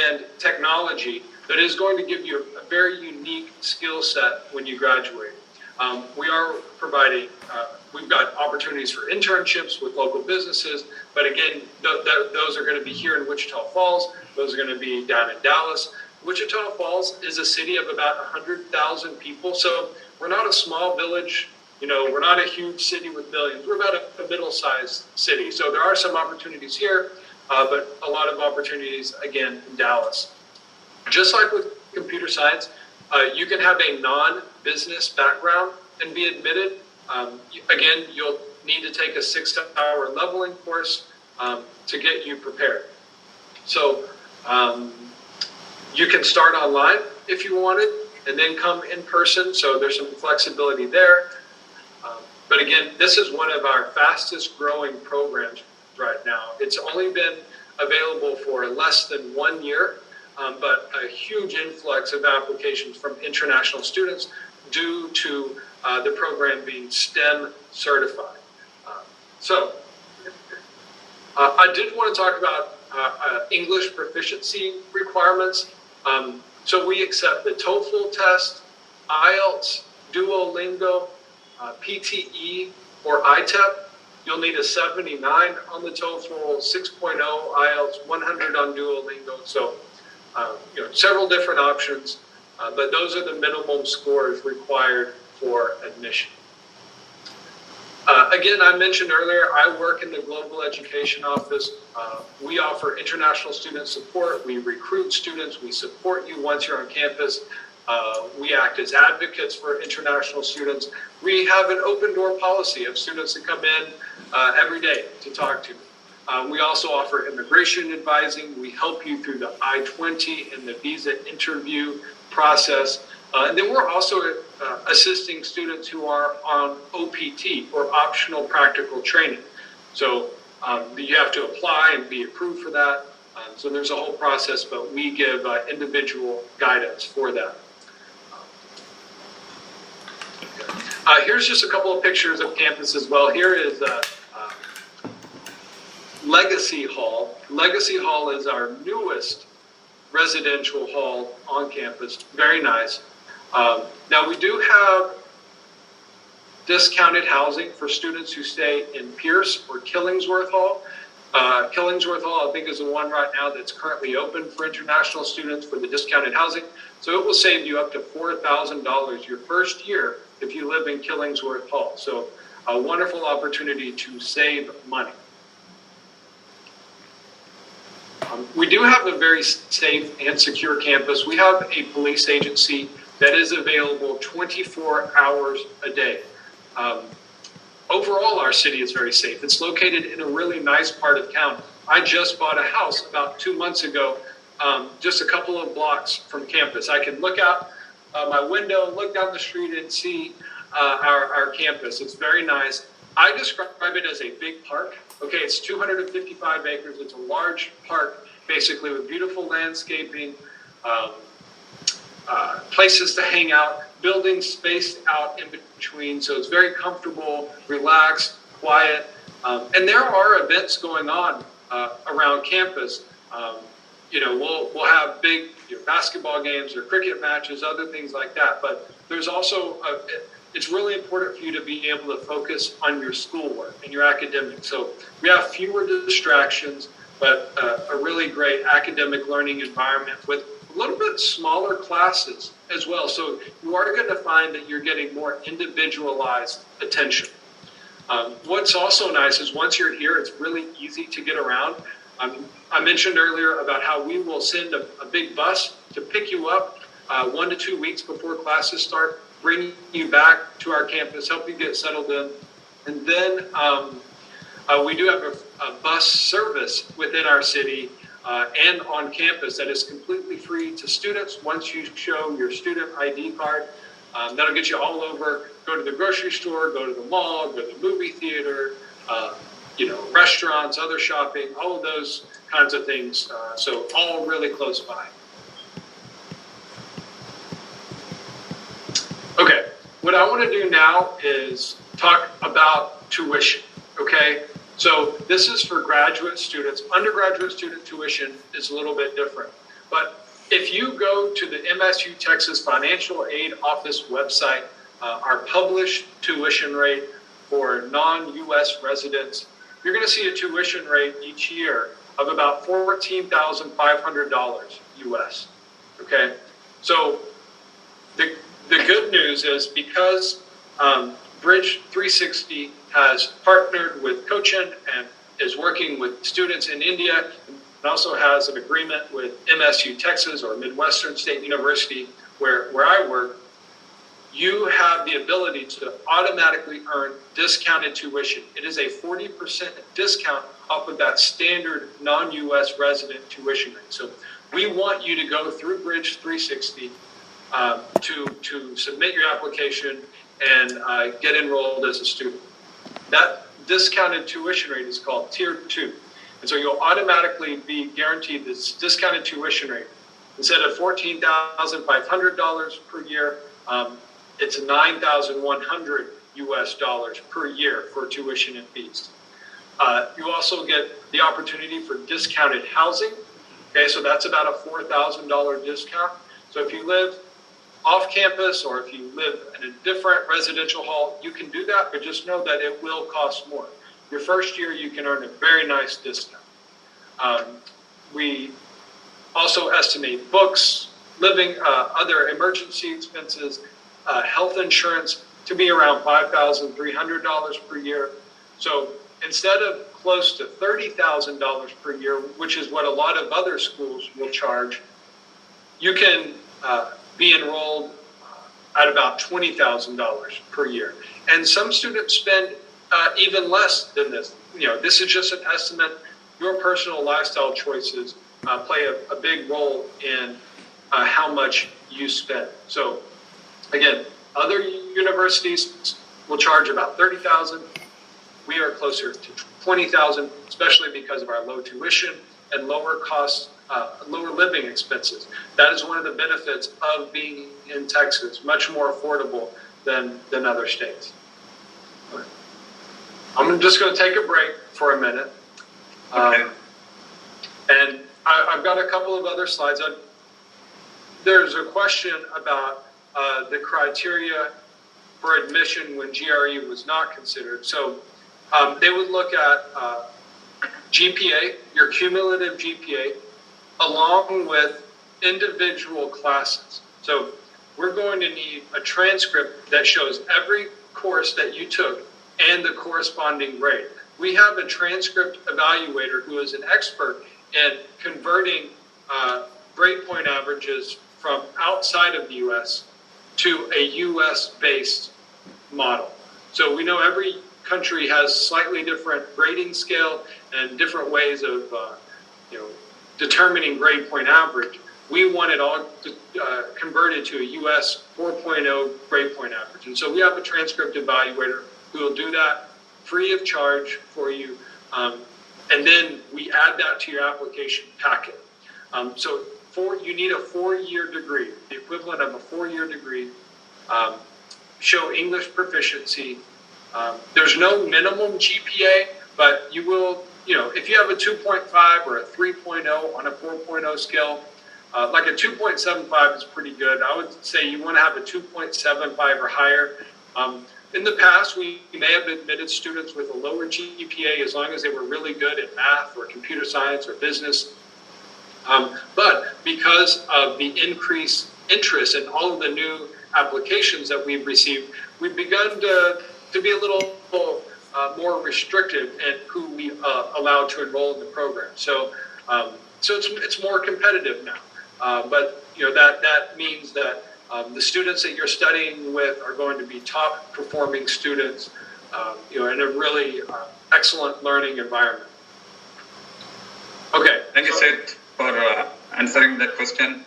and technology that is going to give you a very unique skill set when you graduate. We are providing, we've got opportunities for internships with local businesses, but again, those are going to be here in Wichita Falls. Those are going to be down in Dallas. Wichita Falls is a city of about 100,000 people, so we're not a small village. We're not a huge city with millions. We're about a middle-sized city. So there are some opportunities here, but a lot of opportunities, again, in Dallas. Just like with computer science, you can have a non-business background and be admitted. Again, you'll need to take a 6-hour leveling course to get you prepared. So you can start online if you wanted and then come in person. So there's some flexibility there. But again, this is one of our fastest growing programs right now. It's only been available for less than 1 year, but a huge influx of applications from international students due to the program being STEM certified. So I did want to talk about English proficiency requirements. So we accept the TOEFL test, IELTS, Duolingo, PTE, or ITEP. You'll need a 79 on the TOEFL, 6.0 IELTS, 100 on Duolingo. So, several different options. but those are the minimum scores required for admission. Again, I mentioned earlier, I work in the Global Education Office. We offer international student support. We recruit students. We support you once you're on campus. We act as advocates for international students. We have an open door policy of students that come in every day to talk to. We also offer immigration advising. We help you through the I-20 and the visa interview process. And then we're also assisting students who are on OPT, or optional practical training. So you have to apply and be approved for that. So there's a whole process, but we give individual guidance for that. Here's just a couple of pictures of campus as well. Here is Legacy Hall. Legacy Hall is our newest residential hall on campus. Very nice. Now we do have discounted housing for students who stay in Pierce or Killingsworth Hall. Killingsworth Hall, I think, is the one right now that's currently open for international students for the discounted housing. So it will save you up to $4,000 your first year if you live in Killingsworth Hall. So a wonderful opportunity to save money. We do have a very safe and secure campus. We have a police agency that is available 24 hours a day. Overall, our city is very safe. It's located in a really nice part of town. I just bought a house about 2 months ago, just a couple of blocks from campus. I can look out my window, look down the street, and see our campus. It's very nice. I describe it as a big park. Okay, it's 255 acres. It's a large park, basically, with beautiful landscaping, places to hang out, buildings spaced out in between. So it's very comfortable, relaxed, quiet. And there are events going on around campus. We'll have big basketball games or cricket matches, other things like that. But there's also, it's really important for you to be able to focus on your schoolwork and your academics. So we have fewer distractions, but a really great academic learning environment with a little bit smaller classes as well. So you are going to find that you're getting more individualized attention. What's also nice is once you're here, it's really easy to get around. I mentioned earlier about how we will send a big bus to pick you up 1 to 2 weeks before classes start, bring you back to our campus, help you get settled in. And then we do have a bus service within our city and on campus that is completely free to students once you show your student ID card. That'll get you all over. Go to the grocery store, go to the mall, go to the movie theater, restaurants, other shopping, all of those kinds of things. So all really close by. Okay, what I want to do now is talk about tuition, okay? So this is for graduate students. Undergraduate student tuition is a little bit different. But if you go to the MSU Texas Financial Aid Office website, our published tuition rate for non-U.S. residents, you're going to see a tuition rate each year of about $14,500 U.S., okay? So the good news is because BRIDG360 has partnered with Cochin and is working with students in India, and also has an agreement with MSU Texas or Midwestern State University, where I work, you have the ability to automatically earn discounted tuition. It is a 40% discount off of that standard non-U.S. resident tuition rate. So we want you to go through BRIDG360 to submit your application and get enrolled as a student. That discounted tuition rate is called Tier 2. And so you'll automatically be guaranteed this discounted tuition rate. Instead of $14,500 per year, it's $9,100 US dollars per year for tuition and fees. You also get the opportunity for discounted housing. Okay, so that's about a $4,000 discount. So if you live off campus or if you live in a different residential hall, you can do that, but just know that it will cost more. Your first year, you can earn a very nice discount. We also estimate books, living, other emergency expenses, health insurance to be around $5,300 per year. So instead of close to $30,000 per year, which is what a lot of other schools will charge, you can be enrolled at about $20,000 per year. And some students spend even less than this. This is just an estimate. Your personal lifestyle choices play a big role in how much you spend. So again, other universities will charge about $30,000. We are closer to $20,000, especially because of our low tuition and lower costs, lower living expenses. That is one of the benefits of being in Texas, much more affordable than other states. I'm just going to take a break for a minute. Okay. And I've got a couple of other slides. There's a question about the criteria for admission when GRE was not considered. So they would look at GPA, your cumulative GPA, along with individual classes. So we're going to need a transcript that shows every course that you took and the corresponding grade. We have a transcript evaluator who is an expert in converting grade point averages from outside of the U.S. to a U.S.-based model. So we know every country has slightly different grading scale and different ways of determining grade point average. We want it all converted to a U.S. 4.0 grade point average. And so we have a transcript evaluator who will do that free of charge for you. And then we add that to your application packet. So you need a 4-year degree, the equivalent of a 4-year degree, show English proficiency. There's no minimum GPA, but you will, if you have a 2.5 or a 3.0 on a 4.0 scale, like a 2.75 is pretty good. I would say you want to have a 2.75 or higher. In the past, we may have admitted students with a lower GPA as long as they were really good at math or computer science or business. But because of the increased interest in all of the new applications that we've received, we've begun to be a little more restrictive in who we allow to enroll in the program. So it's more competitive now. But that means that the students that you're studying with are going to be top performing students, in a really excellent learning environment. Okay. Thank you, Seth, for answering that question.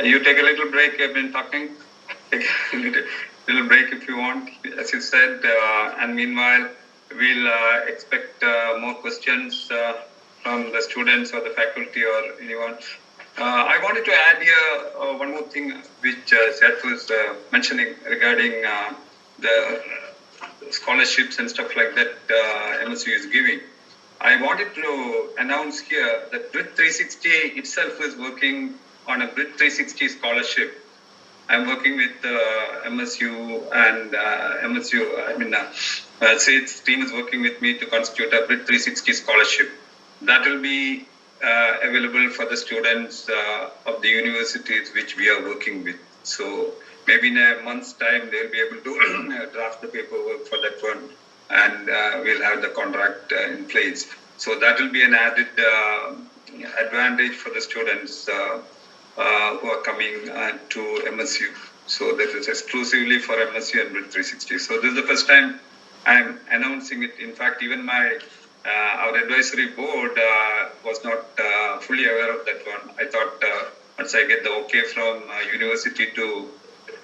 You take a little break. You've been talking. Take a little break if you want, as you said. And meanwhile, we'll expect more questions from the students or the faculty or anyone. I wanted to add here one more thing which Seth was mentioning regarding the scholarships and stuff like that MSU is giving. I wanted to announce here that BRIDG360 itself is working on a BRIDG360 scholarship. I'm working with MSU and Seth's team is working with me to constitute a BRIDG360 scholarship. That will be available for the students of the universities which we are working with. So maybe in a month's time, they'll be able to draft the paperwork for that one, and we'll have the contract in place. So that will be an added advantage for the students who are coming to MSU. So that is exclusively for MSU and BRIDG360. So this is the first time I'm announcing it. In fact, even our advisory board was not fully aware of that one. I thought once I get the okay from university to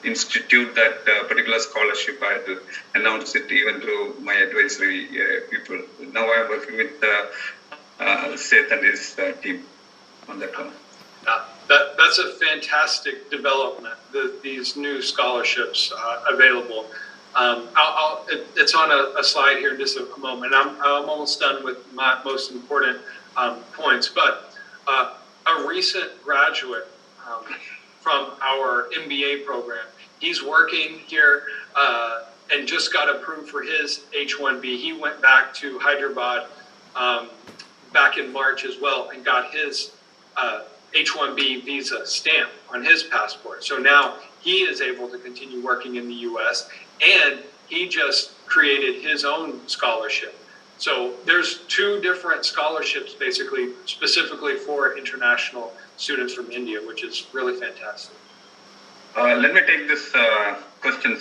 institute that particular scholarship, I had to announce it even to my advisory people. Now I'm working with Seth and his team on that one. That's a fantastic development, these new scholarships available. It's on a slide here in just a moment. I'm almost done with my most important points, but a recent graduate from our MBA program, he's working here and just got approved for his H1b. He went back to Hyderabad back in March as well and got his H1b visa stamp on his passport. So now he is able to continue working in the US, and he just created his own scholarship. So there's 2 different scholarships basically specifically for international students from India, which is really fantastic. Let me take this question.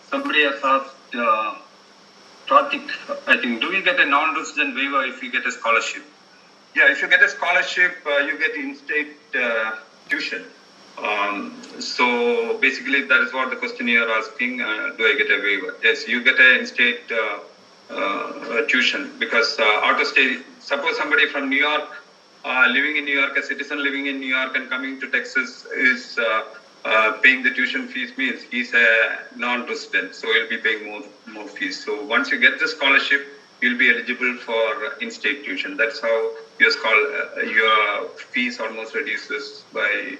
Somebody has asked, Pratik, I think, do we get a non-resident waiver if you get a scholarship? Yeah, if you get a scholarship, you get in-state tuition. So basically, that is what the question you are asking. Do I get a waiver? Yes, you get an in-state tuition because out of state. Suppose somebody from New York, living in New York, a citizen living in New York and coming to Texas is paying the tuition fees, means he's a non-resident, so he'll be paying more fees. So once you get the scholarship, you'll be eligible for in-state tuition. That's how your fees almost reduces by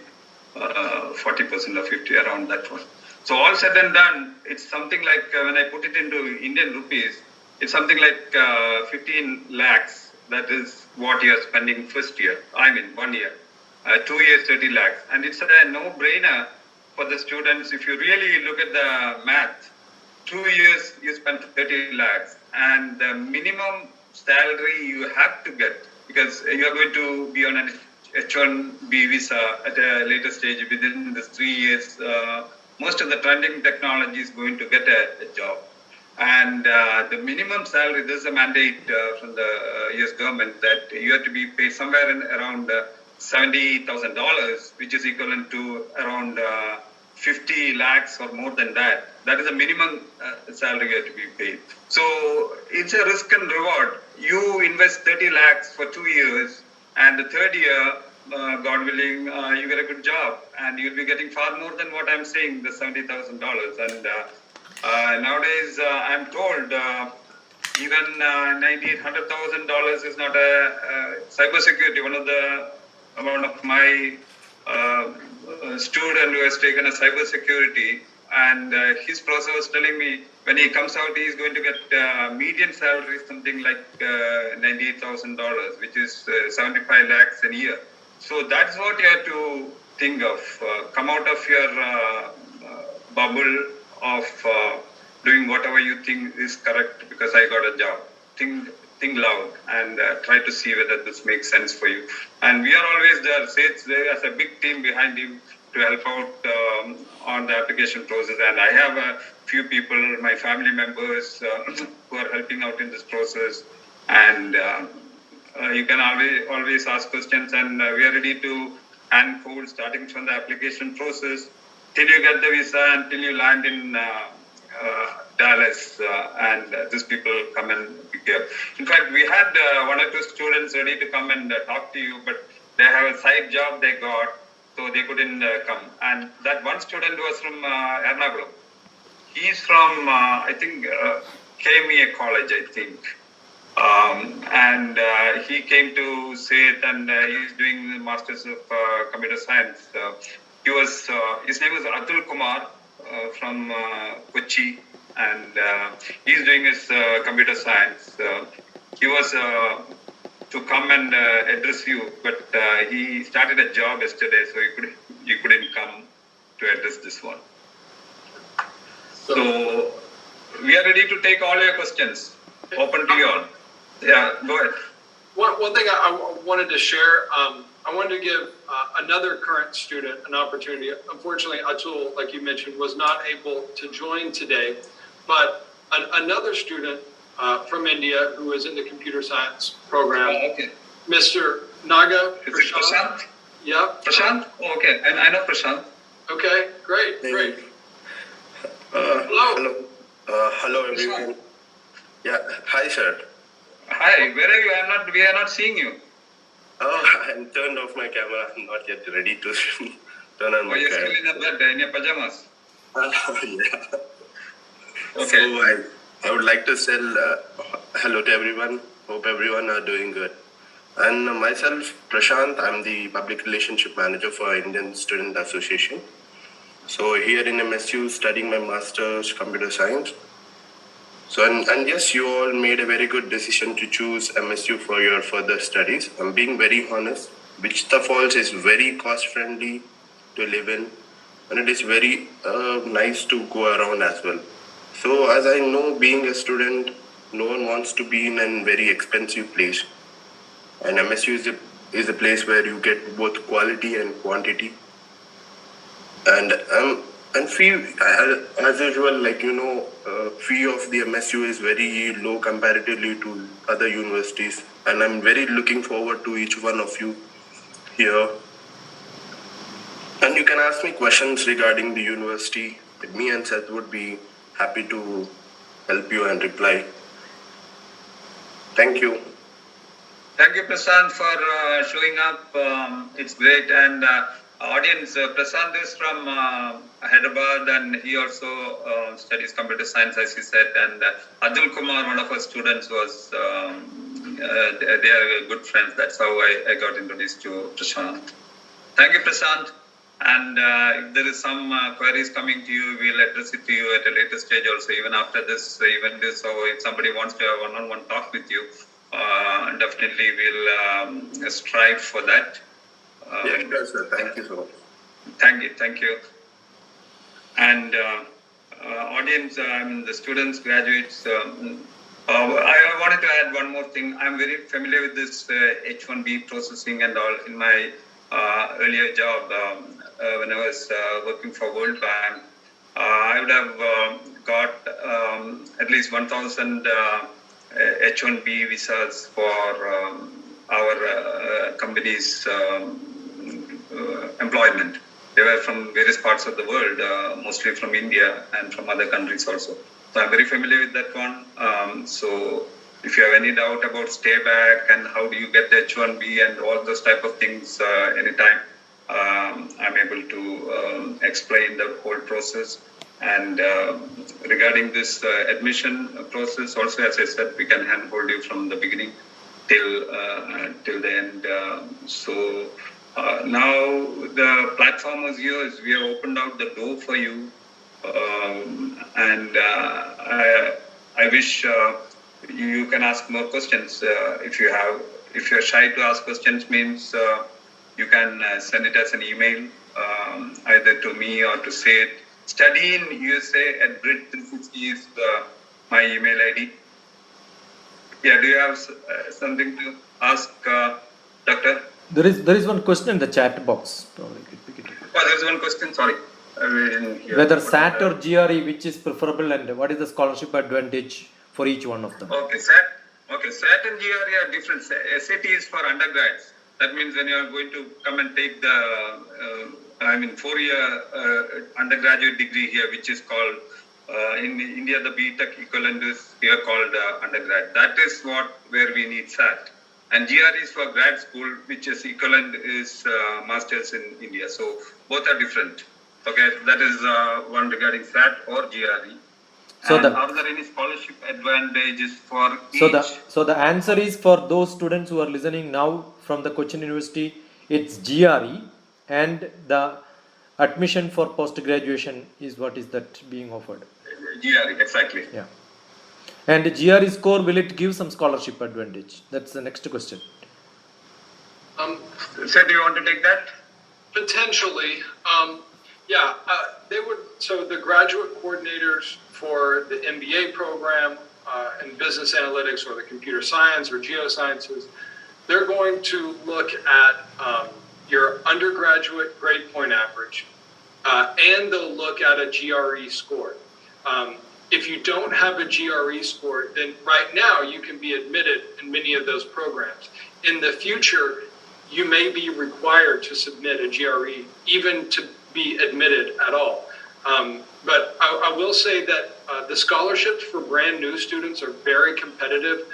40% or 50%, around that one. So all said and done, it's something like, when I put it into Indian rupees, it's something like 15 lakhs. That is what you're spending first year, 1 year. 2 years, 30 lakhs. And it's a no-brainer for the students. If you really look at the math, 2 years you spend 30 lakhs. And the minimum salary you have to get, because you're going to be on an H1b visa at a later stage within this 3 years, most of the trending technology is going to get a job. And the minimum salary, there's a mandate from the US government that you have to be paid somewhere in around $70,000, which is equivalent to around 50 lakhs or more than that. That is the minimum salary you have to be paid. So it's a risk and reward. You invest 30 lakhs for 2 years, and the third year, God willing, you get a good job, and you'll be getting far more than what I'm saying, the $70,000. And nowadays, I'm told even $98,000, $100,000 is not a cybersecurity. One of my student who has taken a cybersecurity, and his professor was telling me when he comes out, he is going to get median salary something like $98,000, which is 75 lakhs a year. So that's what you have to think of. Come out of your bubble of doing whatever you think is correct because I got a job. Think loud and try to see whether this makes sense for you. And we are always there. There's a big team behind him to help out on the application process. And I have a few people, my family members, who are helping out in this process. And you can always ask questions, and we are ready to handhold starting from the application process till you get the visa, until you land in Dallas, and these people come and pick you up. In fact, we had 1 or 2 students ready to come and talk to you, but they have a side job they got, so they couldn't come. And that one student was from Ernakulam. He's from, I think, KMEA College, I think. And he came to CUSAT, and he's doing the Masters of Computer Science. His name was Atul Kumar from Kochi, and he's doing his computer science. He was to come and address you, but he started a job yesterday, so he couldn't come to address this one. So we are ready to take all your questions. Open to you all. Yeah, go ahead. One thing I wanted to share, I wanted to give another current student an opportunity. Unfortunately, Atul, like you mentioned, was not able to join today, but another student from India who is in the computer science program, Okay. Mr. Naga Prashant. Prashant? Yeah. Prashant? Oh, okay, and I know Prashant. Okay, great. Hello. Hello, everyone. Yeah, hi, sir. Hi, where are you? We are not seeing you. Oh, I'm turned off my camera. I'm not yet ready to turn on my You're camera. still in the bed, in your pajamas. Yeah. Okay. So I would like to say hello to everyone. Hope everyone are doing good. And myself, Prashant, I'm the Public Relationship Manager for Indian Student Association. So here in MSU, studying my Master's Computer Science. So, and yes, you all made a very good decision to choose MSU for your further studies. I'm being very honest. Wichita Falls is very cost-friendly to live in, and it is very nice to go around as well. So as I know, being a student, no one wants to be in a very expensive place. And MSU is a place where you get both quality and quantity. And fee, as usual, fee of the MSU is very low comparatively to other universities. And I'm very looking forward to each one of you here. And you can ask me questions regarding the university. Me and Seth would be happy to help you and reply. Thank you. Thank you, Prashant, for showing up. It's great. And audience, Prashant is from Hyderabad, and he also studies computer science, as he said. And Adil Kumar, one of our students, was they are good friends. That's how I got introduced to Prashant. Thank you, Prashant. And if there is some queries coming to you, we'll address it to you at a later stage also, even after this event is over. If somebody wants to have one-on-one talk with you, definitely we'll strive for that. Yes, sir. Thank you so much. Thank you. And audience, the students, graduates, I wanted to add one more thing. I'm very familiar with this H1b processing and all. In my earlier job, when I was working for World Bank, I would have got at least 1,000 H1b visas for our company's employment. They were from various parts of the world, mostly from India and from other countries also. So I'm very familiar with that one. So if you have any doubt about stay back and how do you get the H1b and all those type of things, anytime, I'm able to explain the whole process. And regarding this admission process, also, as I said, we can handhold you from the beginning till the end. Now the platform is yours. We have opened out the door for you, and I wish you can ask more questions. If you're shy to ask questions, means you can send it as an email, either to me or to Sid. Study in USA at BRIDG360 is my email ID. Yeah, do you have something to ask, Doctor? There is one question in the chat box. Probably pick it up. Oh, there's one question, sorry. Whether SAT or GRE, which is preferable, and what is the scholarship advantage for each one of them? Okay, SAT and GRE are different. SAT is for undergrads. That means when you are going to come and take the 4-year undergraduate degree here, which is called, in India, the BTech equivalent is here called undergrad. That is where we need SAT. And GRE is for grad school, which is equivalent is masters in India. So both are different. Okay, that is one regarding SAT or GRE. So are there any scholarship advantages for each? So the answer is, for those students who are listening now from the Cochin University, it's GRE, and the admission for post-graduation is what is that being offered? GRE, exactly. Yeah. And GRE score, will it give some scholarship advantage? That's the next question. Sir, do you want to take that? Potentially. They would. So the graduate coordinators for the MBA program in business analytics or the computer science or geosciences, they're going to look at your undergraduate grade point average, and they'll look at a GRE score. If you don't have a GRE score, then right now you can be admitted in many of those programs. In the future, you may be required to submit a GRE even to be admitted at all. But I will say that the scholarships for brand new students are very competitive.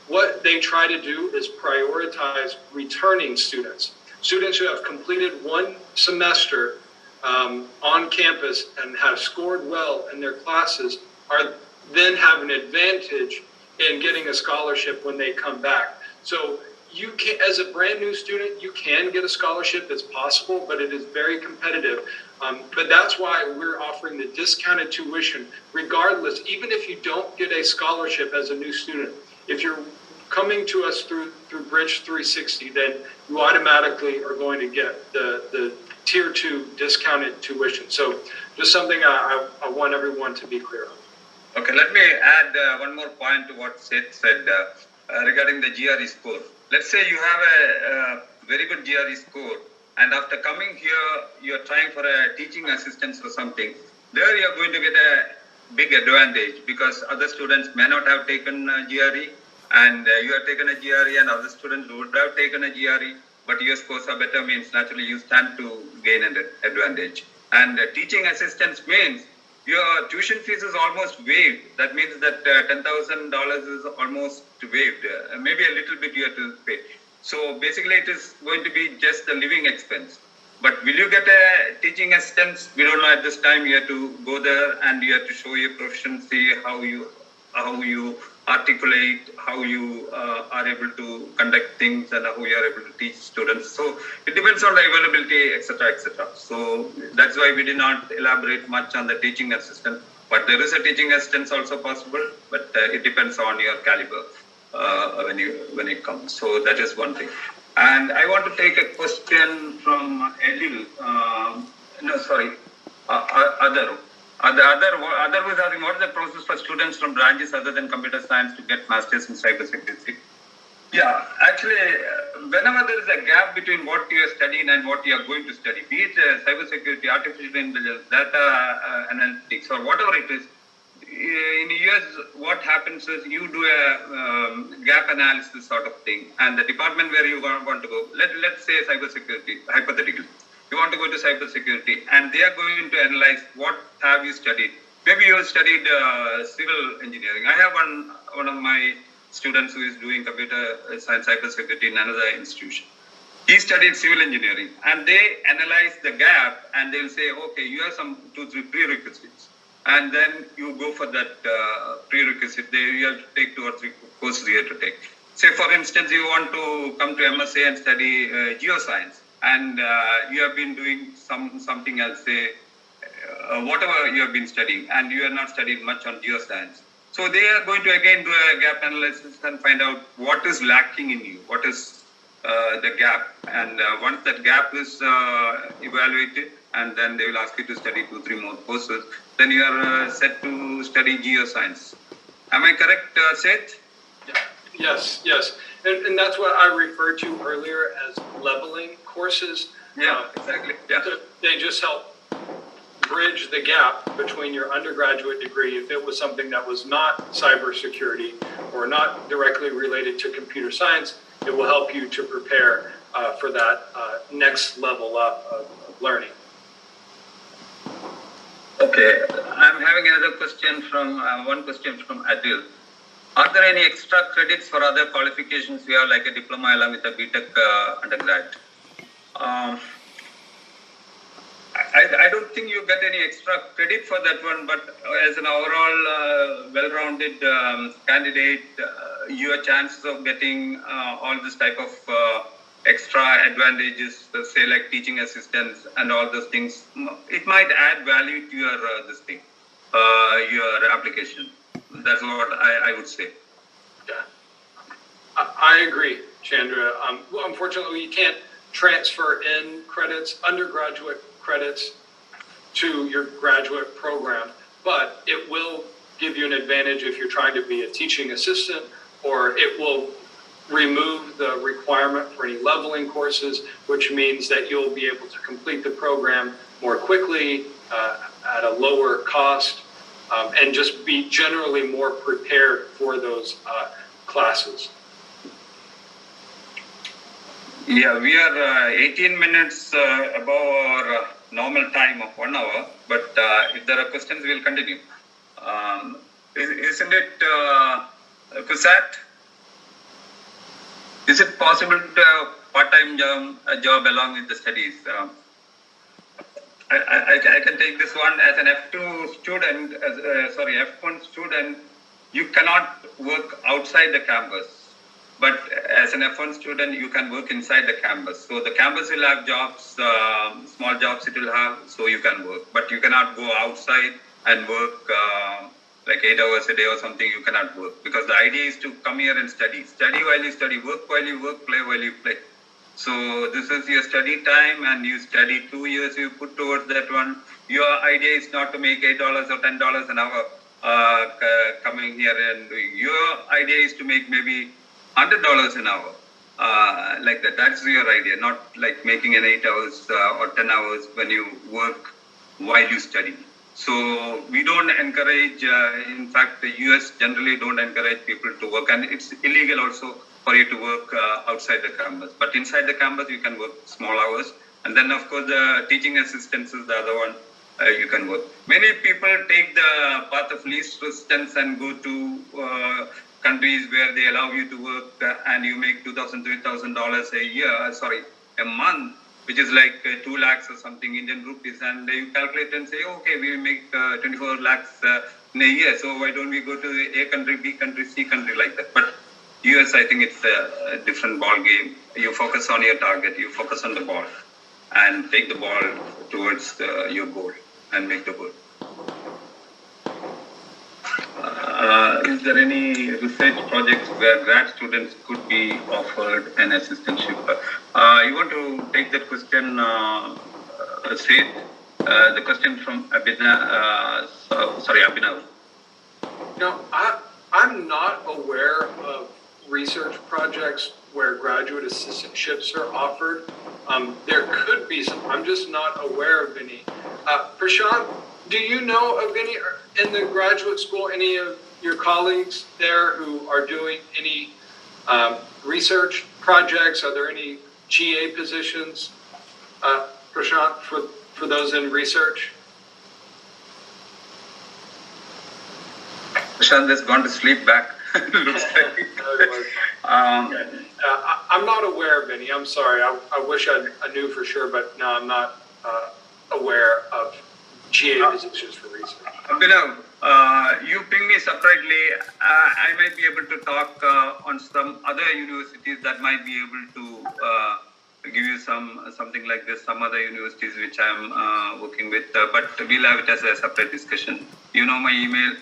What they try to do is prioritize returning students who have completed one semester on campus and have scored well in their classes are then have an advantage in getting a scholarship when they come back. So you can, as a brand new student, you can get a scholarship. It's possible, but it is very competitive. But that's why we're offering the discounted tuition, regardless, even if you don't get a scholarship as a new student. If you're coming to us through BRIDG360, then you automatically are going to get the Tier 2 discounted tuition. So just something I want everyone to be clear on. Okay, let me add one more point to what Seth said regarding the GRE score. Let's say you have a very good GRE score, and after coming here, you're trying for a teaching assistance or something. There you're going to get a big advantage because other students may not have taken GRE, and you have taken a GRE, and other students would have taken a GRE, but your scores are better, means naturally you stand to gain an advantage. And teaching assistance means your tuition fees is almost waived. That means that $10,000 is almost waived. Maybe a little bit you have to pay. So basically it is going to be just the living expense. But will you get a teaching assistance? We don't know at this time. You have to go there and you have to show your proficiency, how you articulate, how you are able to conduct things, and how you are able to teach students. So it depends on the availability, etc., etc. So that's why we did not elaborate much on the teaching assistant. But there is a teaching assistance also possible, but it depends on your caliber when it comes. So that is one thing. And I want to take a question from Edil. Other was asking, what is the process for students from branches other than computer science to get masters in cybersecurity? Yeah, actually, whenever there is a gap between what you are studying and what you are going to study, be it cybersecurity, artificial intelligence, data analytics, or whatever it is, in US, what happens is you do a gap analysis sort of thing, and the department where you want to go, let's say cybersecurity, hypothetically. You want to go to cybersecurity, and they are going to analyze what have you studied. Maybe you have studied civil engineering. I have one of my students who is doing computer science cybersecurity in another institution. He studied civil engineering, and they analyze the gap, and they'll say, okay, you have some 2-3 prerequisites, and then you go for that prerequisite. You have to take 2 or 3 courses you have to take. Say, for instance, you want to come to MSA and study geoscience, and you have been doing something else, say, whatever you have been studying, and you have not studied much on geoscience. So they are going to again do a gap analysis and find out what is lacking in you, what is the gap. And once that gap is evaluated, and then they will ask you to study 2-3 more courses, then you are set to study geoscience. Am I correct, Seth? Yeah. Yes. And that's what I referred to earlier as leveling courses. Yeah, exactly. Yeah. They just help bridge the gap between your undergraduate degree, if it was something that was not cybersecurity or not directly related to computer science, it will help you to prepare for that next level up of learning. Okay, I'm having another question from one question from Adil. Are there any extra credits for other qualifications we have, like a diploma along with a BTech undergrad? I don't think you get any extra credit for that one, but as an overall well-rounded candidate, your chances of getting all this type of extra advantages, say like teaching assistance and all those things, it might add value to your your application. That's what I would say. Yeah, I agree, Chandra. Unfortunately, you can't transfer in credits, undergraduate credits, to your graduate program, but it will give you an advantage if you're trying to be a teaching assistant, or it will remove the requirement for any leveling courses, which means that you'll be able to complete the program more quickly at a lower cost, and just be generally more prepared for those classes. Yeah, we are 18 minutes above our normal time of 1 hour, but if there are questions, we'll continue. Isn't it CUSAT? Is it possible to have part-time job along with the studies? I can take this one as an F2 student, F1 student. You cannot work outside the campus. But as an F1 student, you can work inside the campus. So the campus will have jobs, small jobs it will have, so you can work. But you cannot go outside and work like 8 hours a day or something, you cannot work, because the idea is to come here and study while you study, work while you work, play while you play. So this is your study time, and you study 2 years, you put towards that one. Your idea is not to make $8 or $10 an hour coming here and doing. Your idea is to make maybe $100 an hour, like that. That's your idea, not like making an 8 hours or 10 hours when you work while you study. So we don't encourage, in fact, the US generally don't encourage people to work, and it's illegal also for you to work outside the campus. But inside the campus, you can work small hours. And then, of course, the teaching assistants is the other one you can work. Many people take the path of least resistance and go to countries where they allow you to work and you make $2,000, $3,000 a month, which is like 2 lakhs or something Indian rupees, and you calculate and say, okay, we make 24 lakhs in a year, so why don't we go to A country, B country, C country, like that. But US, I think it's a different ball game. You focus on your target, you focus on the ball, and take the ball towards your goal and make the goal. Is there any research projects where grad students could be offered an assistantship? You want to take that question, Sid? The question from Abhinav. No, I'm not aware of research projects where graduate assistantships are offered. There could be some. I'm just not aware of any. Prashant, do you know of any in the graduate school, any of your colleagues there who are doing any research projects? Are there any GA positions, Prashant, for those in research? Prashant has gone to sleep back. Looks like. I'm not aware of any. I'm sorry. I wish I knew for sure, but no, I'm not aware of GA positions for research. Abhinav, you ping me separately. I might be able to talk on some other universities that might be able to give you something like this, some other universities which I'm working with, but we'll have it as a separate discussion. You know my email,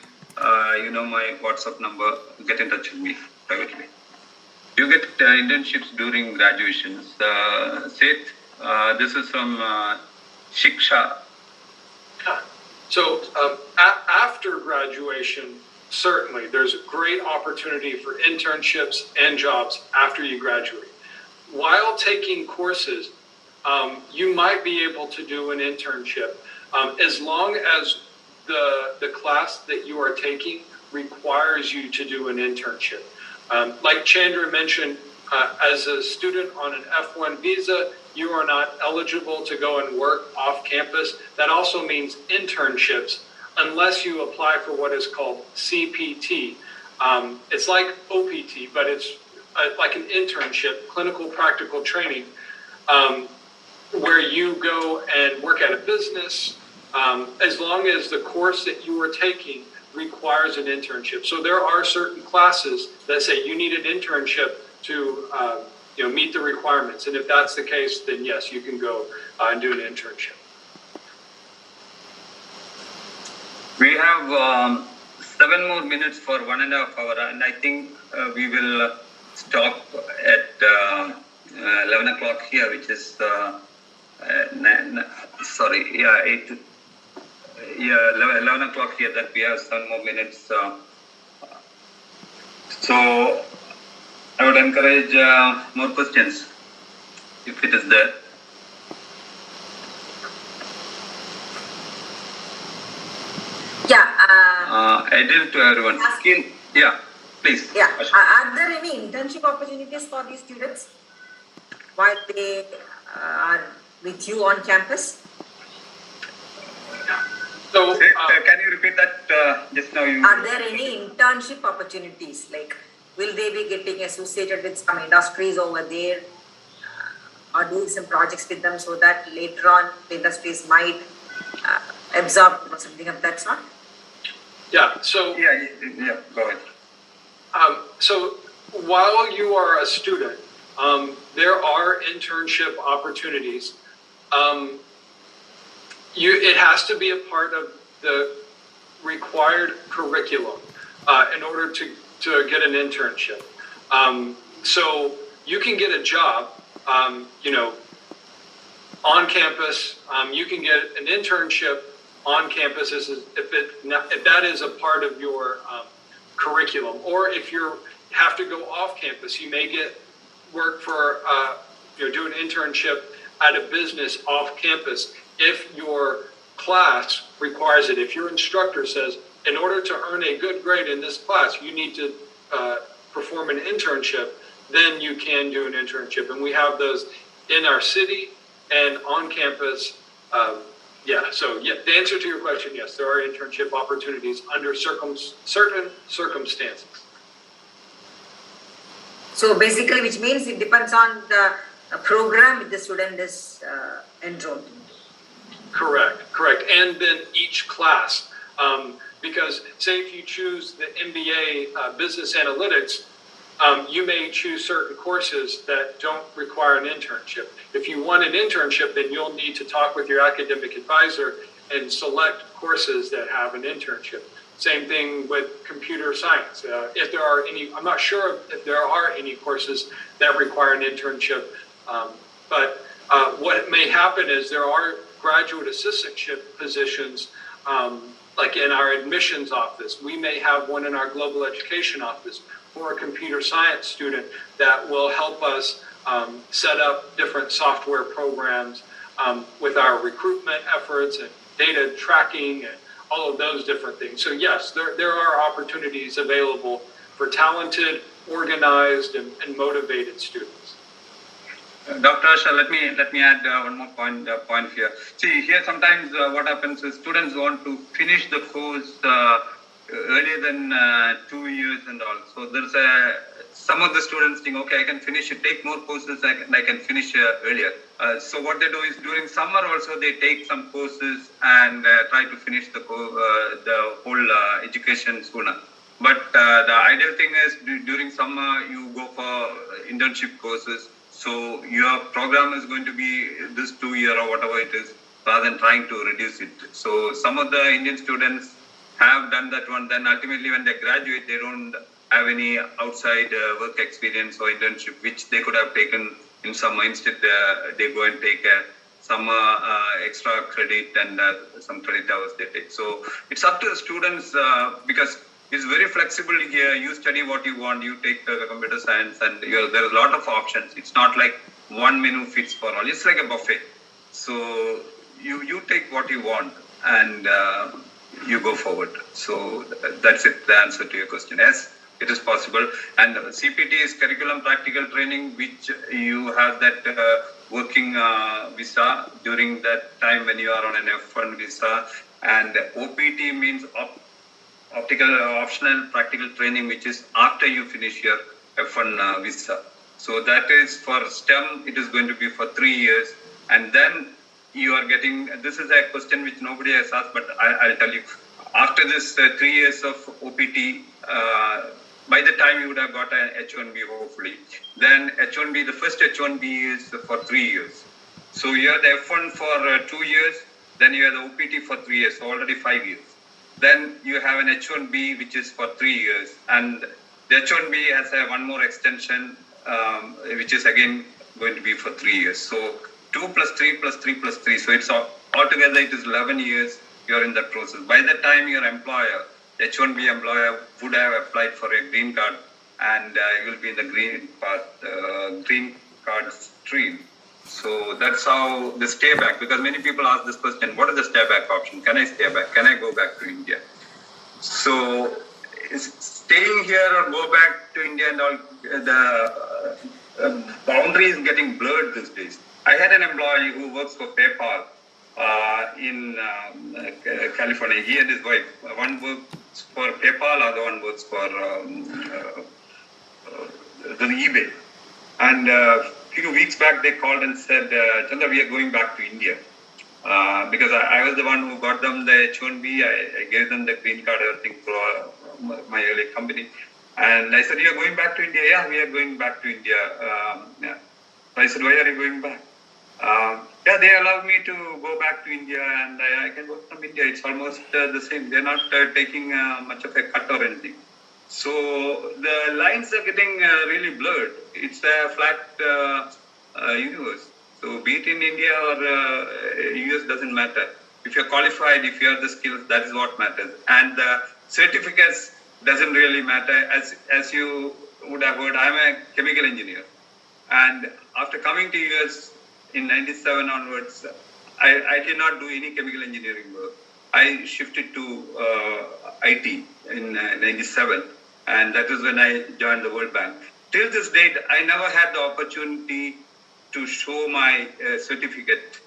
you know my WhatsApp number, get in touch with me privately. You get internships during graduations. Seth, this is from Shiksha. So after graduation, certainly there's a great opportunity for internships and jobs after you graduate. While taking courses, you might be able to do an internship as long as the class that you are taking requires you to do an internship. Like Chandra mentioned, as a student on an F1 visa, you are not eligible to go and work off campus. That also means internships, unless you apply for what is called CPT. It's like OPT, but it's like an internship, clinical practical training, where you go and work at a business, as long as the course that you are taking requires an internship. So there are certain classes that say you need an internship to meet the requirements. And if that's the case, then yes, you can go and do an internship. We have 7 more minutes for 1.5 hours, and I think we will stop at 11 o'clock here, which is 11 o'clock here, that we have 7 more minutes. So I would encourage more questions if it is there. Ideal to everyone. Yeah, please. Yeah. Are there any internship opportunities for these students while they are with you on campus? So, can you repeat that just now? Are there any internship opportunities? Like, will they be getting associated with some industries over there or doing some projects with them so that later on the industries might absorb or something of that sort? Yeah, so... Yeah, go ahead. So while you are a student, there are internship opportunities. It has to be a part of the required curriculum in order to get an internship. So you can get a job, on campus. You can get an internship on campus if that is a part of your curriculum. Or if you have to go off campus, you may get work for, do an internship at a business off campus if your class requires it. If your instructor says, in order to earn a good grade in this class, you need to perform an internship, then you can do an internship. And we have those in our city and on campus. So the answer to your question, yes, there are internship opportunities under certain circumstances. So basically, which means it depends on the program the student is enrolled in. Correct. And then each class, because say if you choose the MBA Business Analytics, you may choose certain courses that don't require an internship. If you want an internship, then you'll need to talk with your academic advisor and select courses that have an internship. Same thing with computer science. If there are any, I'm not sure if there are any courses that require an internship, but what may happen is there are graduate assistantship positions, like in our admissions office. We may have one in our global education office for a computer science student that will help us set up different software programs with our recruitment efforts and data tracking and all of those different things. So yes, there are opportunities available for talented, organized, and motivated students. Dr. Asha, let me add one more point here. See, here sometimes what happens is students want to finish the course earlier than 2 years and all. So there's some of the students think, okay, I can finish it, take more courses, I can finish earlier. So what they do is during summer also they take some courses and try to finish the whole education sooner. But the ideal thing is during summer you go for internship courses. So your program is going to be this 2 year or whatever it is, rather than trying to reduce it. So some of the Indian students have done that one. Then ultimately when they graduate, they don't have any outside work experience or internship, which they could have taken in summer. Instead, they go and take some extra credit and some credit hours they take. So it's up to the students because it's very flexible here. You study what you want. You take computer science, and there's a lot of options. It's not like one menu fits for all. It's like a buffet. So you take what you want and you go forward. So that's it. The answer to your question. Yes, it is possible. And CPT is curriculum practical training, which you have that working visa during that time when you are on an F1 visa. And OPT means optional practical training, which is after you finish your F1 visa. So that is for STEM, it is going to be for 3 years. And then you are getting, this is a question which nobody has asked, but I'll tell you. After this 3 years of OPT, by the time you would have got an H1b, hopefully, then H1b, the first H1b is for 3 years. So you have the F1 for 2 years, then you have the OPT for 3 years, so already 5 years. Then you have an H1b, which is for 3 years. And the H1b has one more extension, which is again going to be for 3 years. So 2 plus 3 plus 3 plus 3. So it's altogether it is 11 years you're in that process. By the time your employer, H1b employer, would have applied for a green card, and you will be in the green card stream. So that's how the stay back, because many people ask this question, what is the stay back option? Can I stay back? Can I go back to India? So staying here or go back to India and all, the boundary is getting blurred these days. I had an employee who works for PayPal in California. He and his wife, one works for PayPal, other one works for eBay. And few weeks back, they called and said, Chandra, we are going back to India. Because I was the one who got them the H1b. I gave them the green card, everything for my early company. And I said, you are going back to India? Yeah, we are going back to India. So I said, why are you going back? Yeah, they allowed me to go back to India, and I can work from India. It's almost the same. They're not taking much of a cut or anything. So the lines are getting really blurred. It's a flat universe. So be it in India or US doesn't matter. If you're qualified, if you have the skills, that is what matters. And the certificates doesn't really matter. As you would have heard, I'm a chemical engineer. And after coming to US in 97 onwards, I did not do any chemical engineering work. I shifted to IT in 97. And that is when I joined the World Bank. Till this date, I never had the opportunity to show my certificate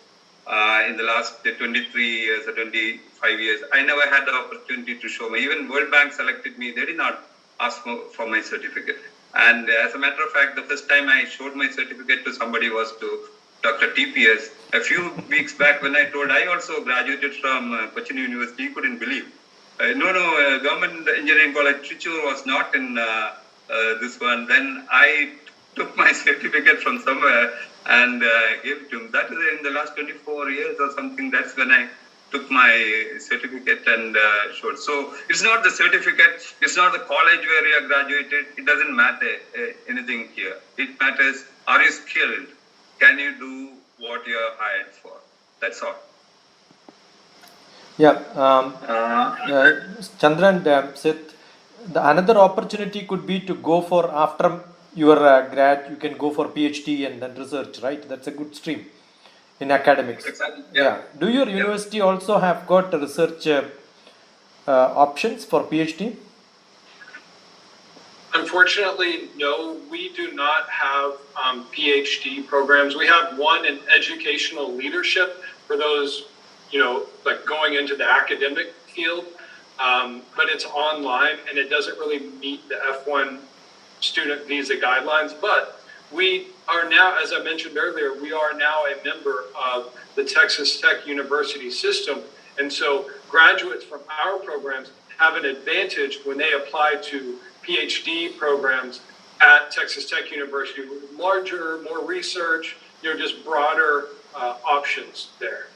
in the last 23 years or 25 years. I never had the opportunity to show my, even World Bank selected me, they did not ask for my certificate. And as a matter of fact, the first time I showed my certificate to somebody was to DrTPS. A few weeks back when I told, I also graduated from Cochin University, he couldn't believe. Government Engineering College Trichy was not in this one. Then I took my certificate from somewhere and gave it to him. That is in the last 24 years or something. That's when I took my certificate and showed. So it's not the certificate, it's not the college where you are graduated. It doesn't matter anything here. It matters, are you skilled? Can you do what you are hired for? That's all. Yeah, Chandra and Seth, another opportunity could be to go for, after your grad, you can go for PhD and then research, right? That's a good stream in academics. Exactly. Yeah. Do your university also have got research options for PhD? Unfortunately, no, we do not have PhD programs. We have one in educational leadership for those, like going into the academic field, but it's online and it doesn't really meet the F1 student visa guidelines. But we are now, as I mentioned earlier, we are now a member of the Texas Tech University system. And so graduates from our programs have an advantage when they apply to PhD programs at Texas Tech University with larger, more research, just broader options there.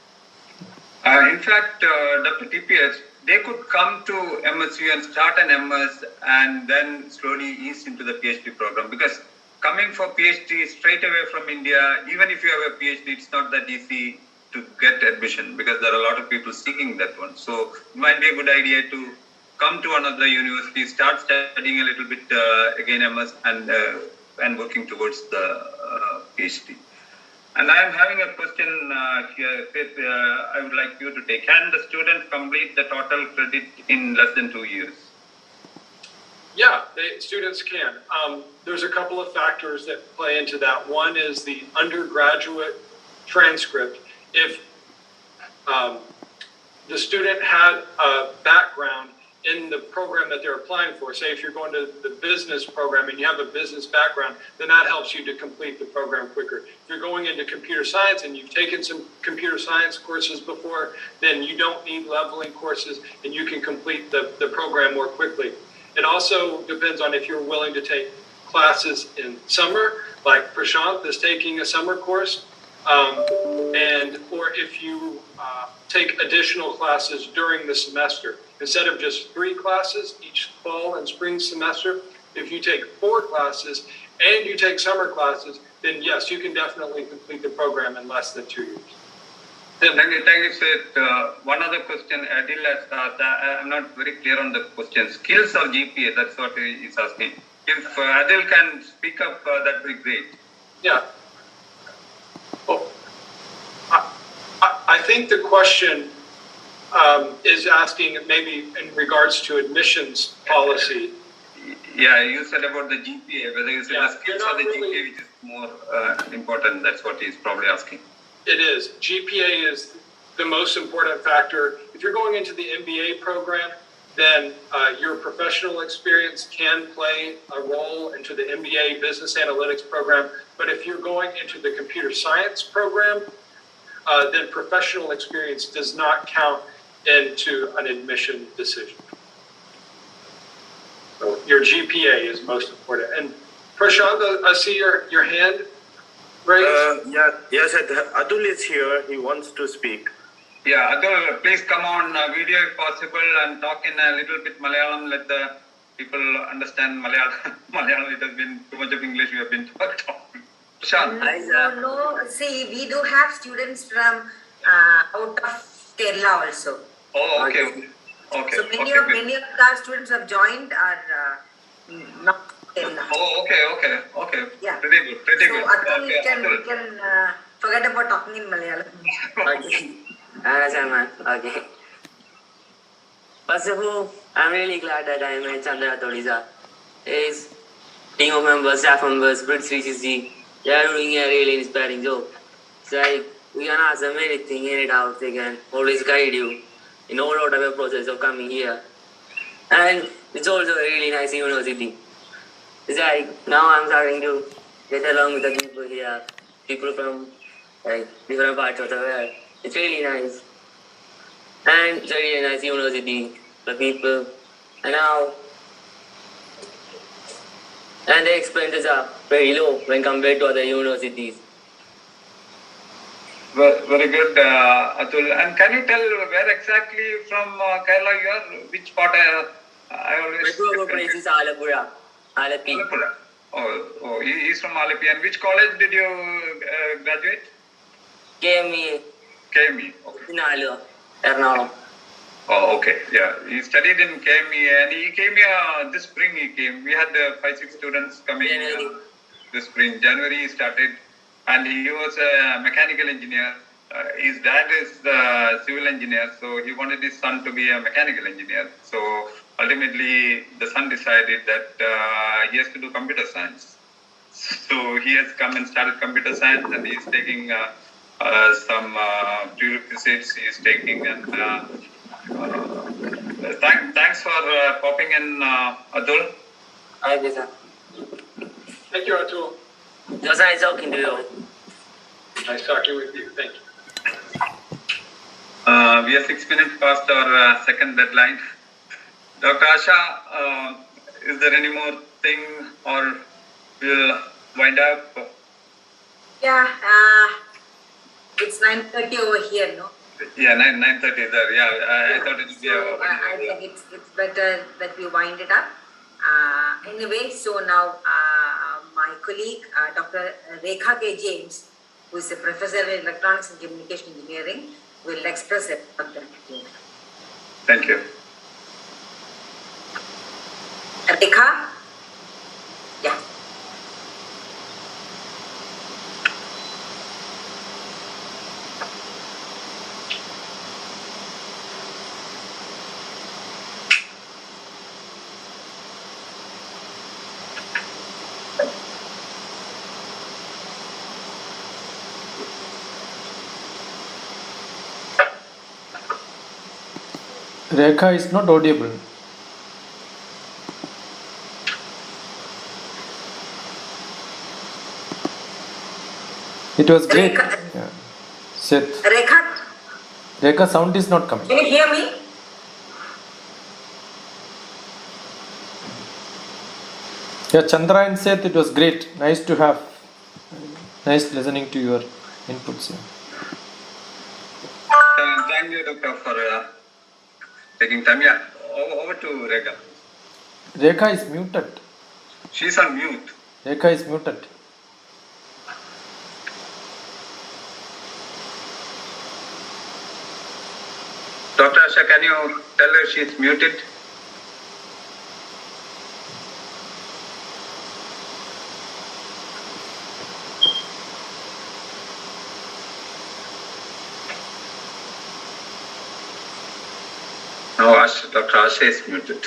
In fact, DrTPS, they could come to MSU and start an MS and then slowly ease into the PhD program, because coming for PhD straight away from India, even if you have a PhD, it's not that easy to get admission because there are a lot of people seeking that one. So it might be a good idea to come to another university, start studying a little bit again MS and working towards the PhD. And I am having a question here, Seth, I would like you to take. Can the student complete the total credit in less than 2 years? Yeah, students can. There's a couple of factors that play into that. One is the undergraduate transcript. If the student had a background in the program that they're applying for, say if you're going to the business program and you have a business background, then that helps you to complete the program quicker. If you're going into computer science and you've taken some computer science courses before, then you don't need leveling courses and you can complete the program more quickly. It also depends on if you're willing to take classes in summer, like Prashant is taking a summer course, or if you take additional classes during the semester. Instead of just 3 classes each fall and spring semester, if you take 4 classes and you take summer classes, then yes, you can definitely complete the program in less than 2 years. Thank you, Seth. One other question, Adil has asked, I'm not very clear on the question. Skills or GPA, that's what he is asking. If Adil can speak up, that would be great. Yeah. Well, I think the question is asking maybe in regards to admissions policy. Yeah, you said about the GPA, whether you said the skills or the GPA, which is more important. That's what he's probably asking. It is. GPA is the most important factor. If you're going into the MBA program, then your professional experience can play a role into the MBA business analytics program. But if you're going into the computer science program, then professional experience does not count into an admission decision. So your GPA is most important. And Prashant, I see your hand. Right? Yes, Atul is here. He wants to speak. Yeah, Atul, please come on video if possible and talk in a little bit Malayalam. Let the people understand Malayalam. Malayalam, it has been too much of English we have been talking. Prashant. No. See, we do have students from out of Kerala also. Oh, okay. Okay. So many of our students have joined are not Kerala. Oh, okay. Yeah. Pretty good. So Atul, we can forget about talking in Malayalam. Okay. Okay. First of all, I'm really glad that I met Chandra Todisa. His team of members, staff members, BRIDG360, they are doing a really inspiring job. It's like we can ask them anything, any doubt, they can always guide you in all whatever process of coming here. And it's also a really nice university. It's like now I'm starting to get along with the people here, people from like different parts of the world. It's really nice. And it's a really nice university, the people. And now, and the expenses are very low when compared to other universities. Very good, Atul. And can you tell where exactly from Kerala you are? Which part? I always. My place is Alapura. Alapi. Alapura. Oh, he's from Alapi. And which college did you graduate? KME. KME. Okay. In Alua, Ernakulam. Oh, okay. Yeah, he studied in KME and he came here this spring. He came. We had 5-6 students coming this spring. January he started, and he was a mechanical engineer. His dad is the civil engineer, so he wanted his son to be a mechanical engineer. So ultimately, the son decided that he has to do computer science. So he has come and started computer science, and he is taking some prerequisites. He is taking and. Thanks for popping in, Atul. Okay, sir. Thank you, Atul. It was nice talking to you. Nice talking with you. Thank you. We are 6 minutes past our second deadline. Dr. Asha, is there any more thing or we'll wind up? Yeah, it's 9:30 over here, no? Yeah, 9:30 there. Yeah, I thought it would be. I think it's better that we wind it up. Anyway, so now my colleague, Dr. Rekha K. James, who is a professor in electronics and communication engineering, will express it. Thank you. Rekha? Yeah. Rekha is not audible. It was great. Rekha. Yeah. Seth. Rekha, Sound is not coming. can you hear me? Yeah, Chandra and Seth, it was great. Nice to have. Nice listening to your inputs. Yeah. Thank you, Doctor, for taking time. Yeah, over to Rekha. Rekha is muted. She's on mute. Rekha is muted. Dr. Asha, can you tell her she's muted? No, Dr. Asha is muted.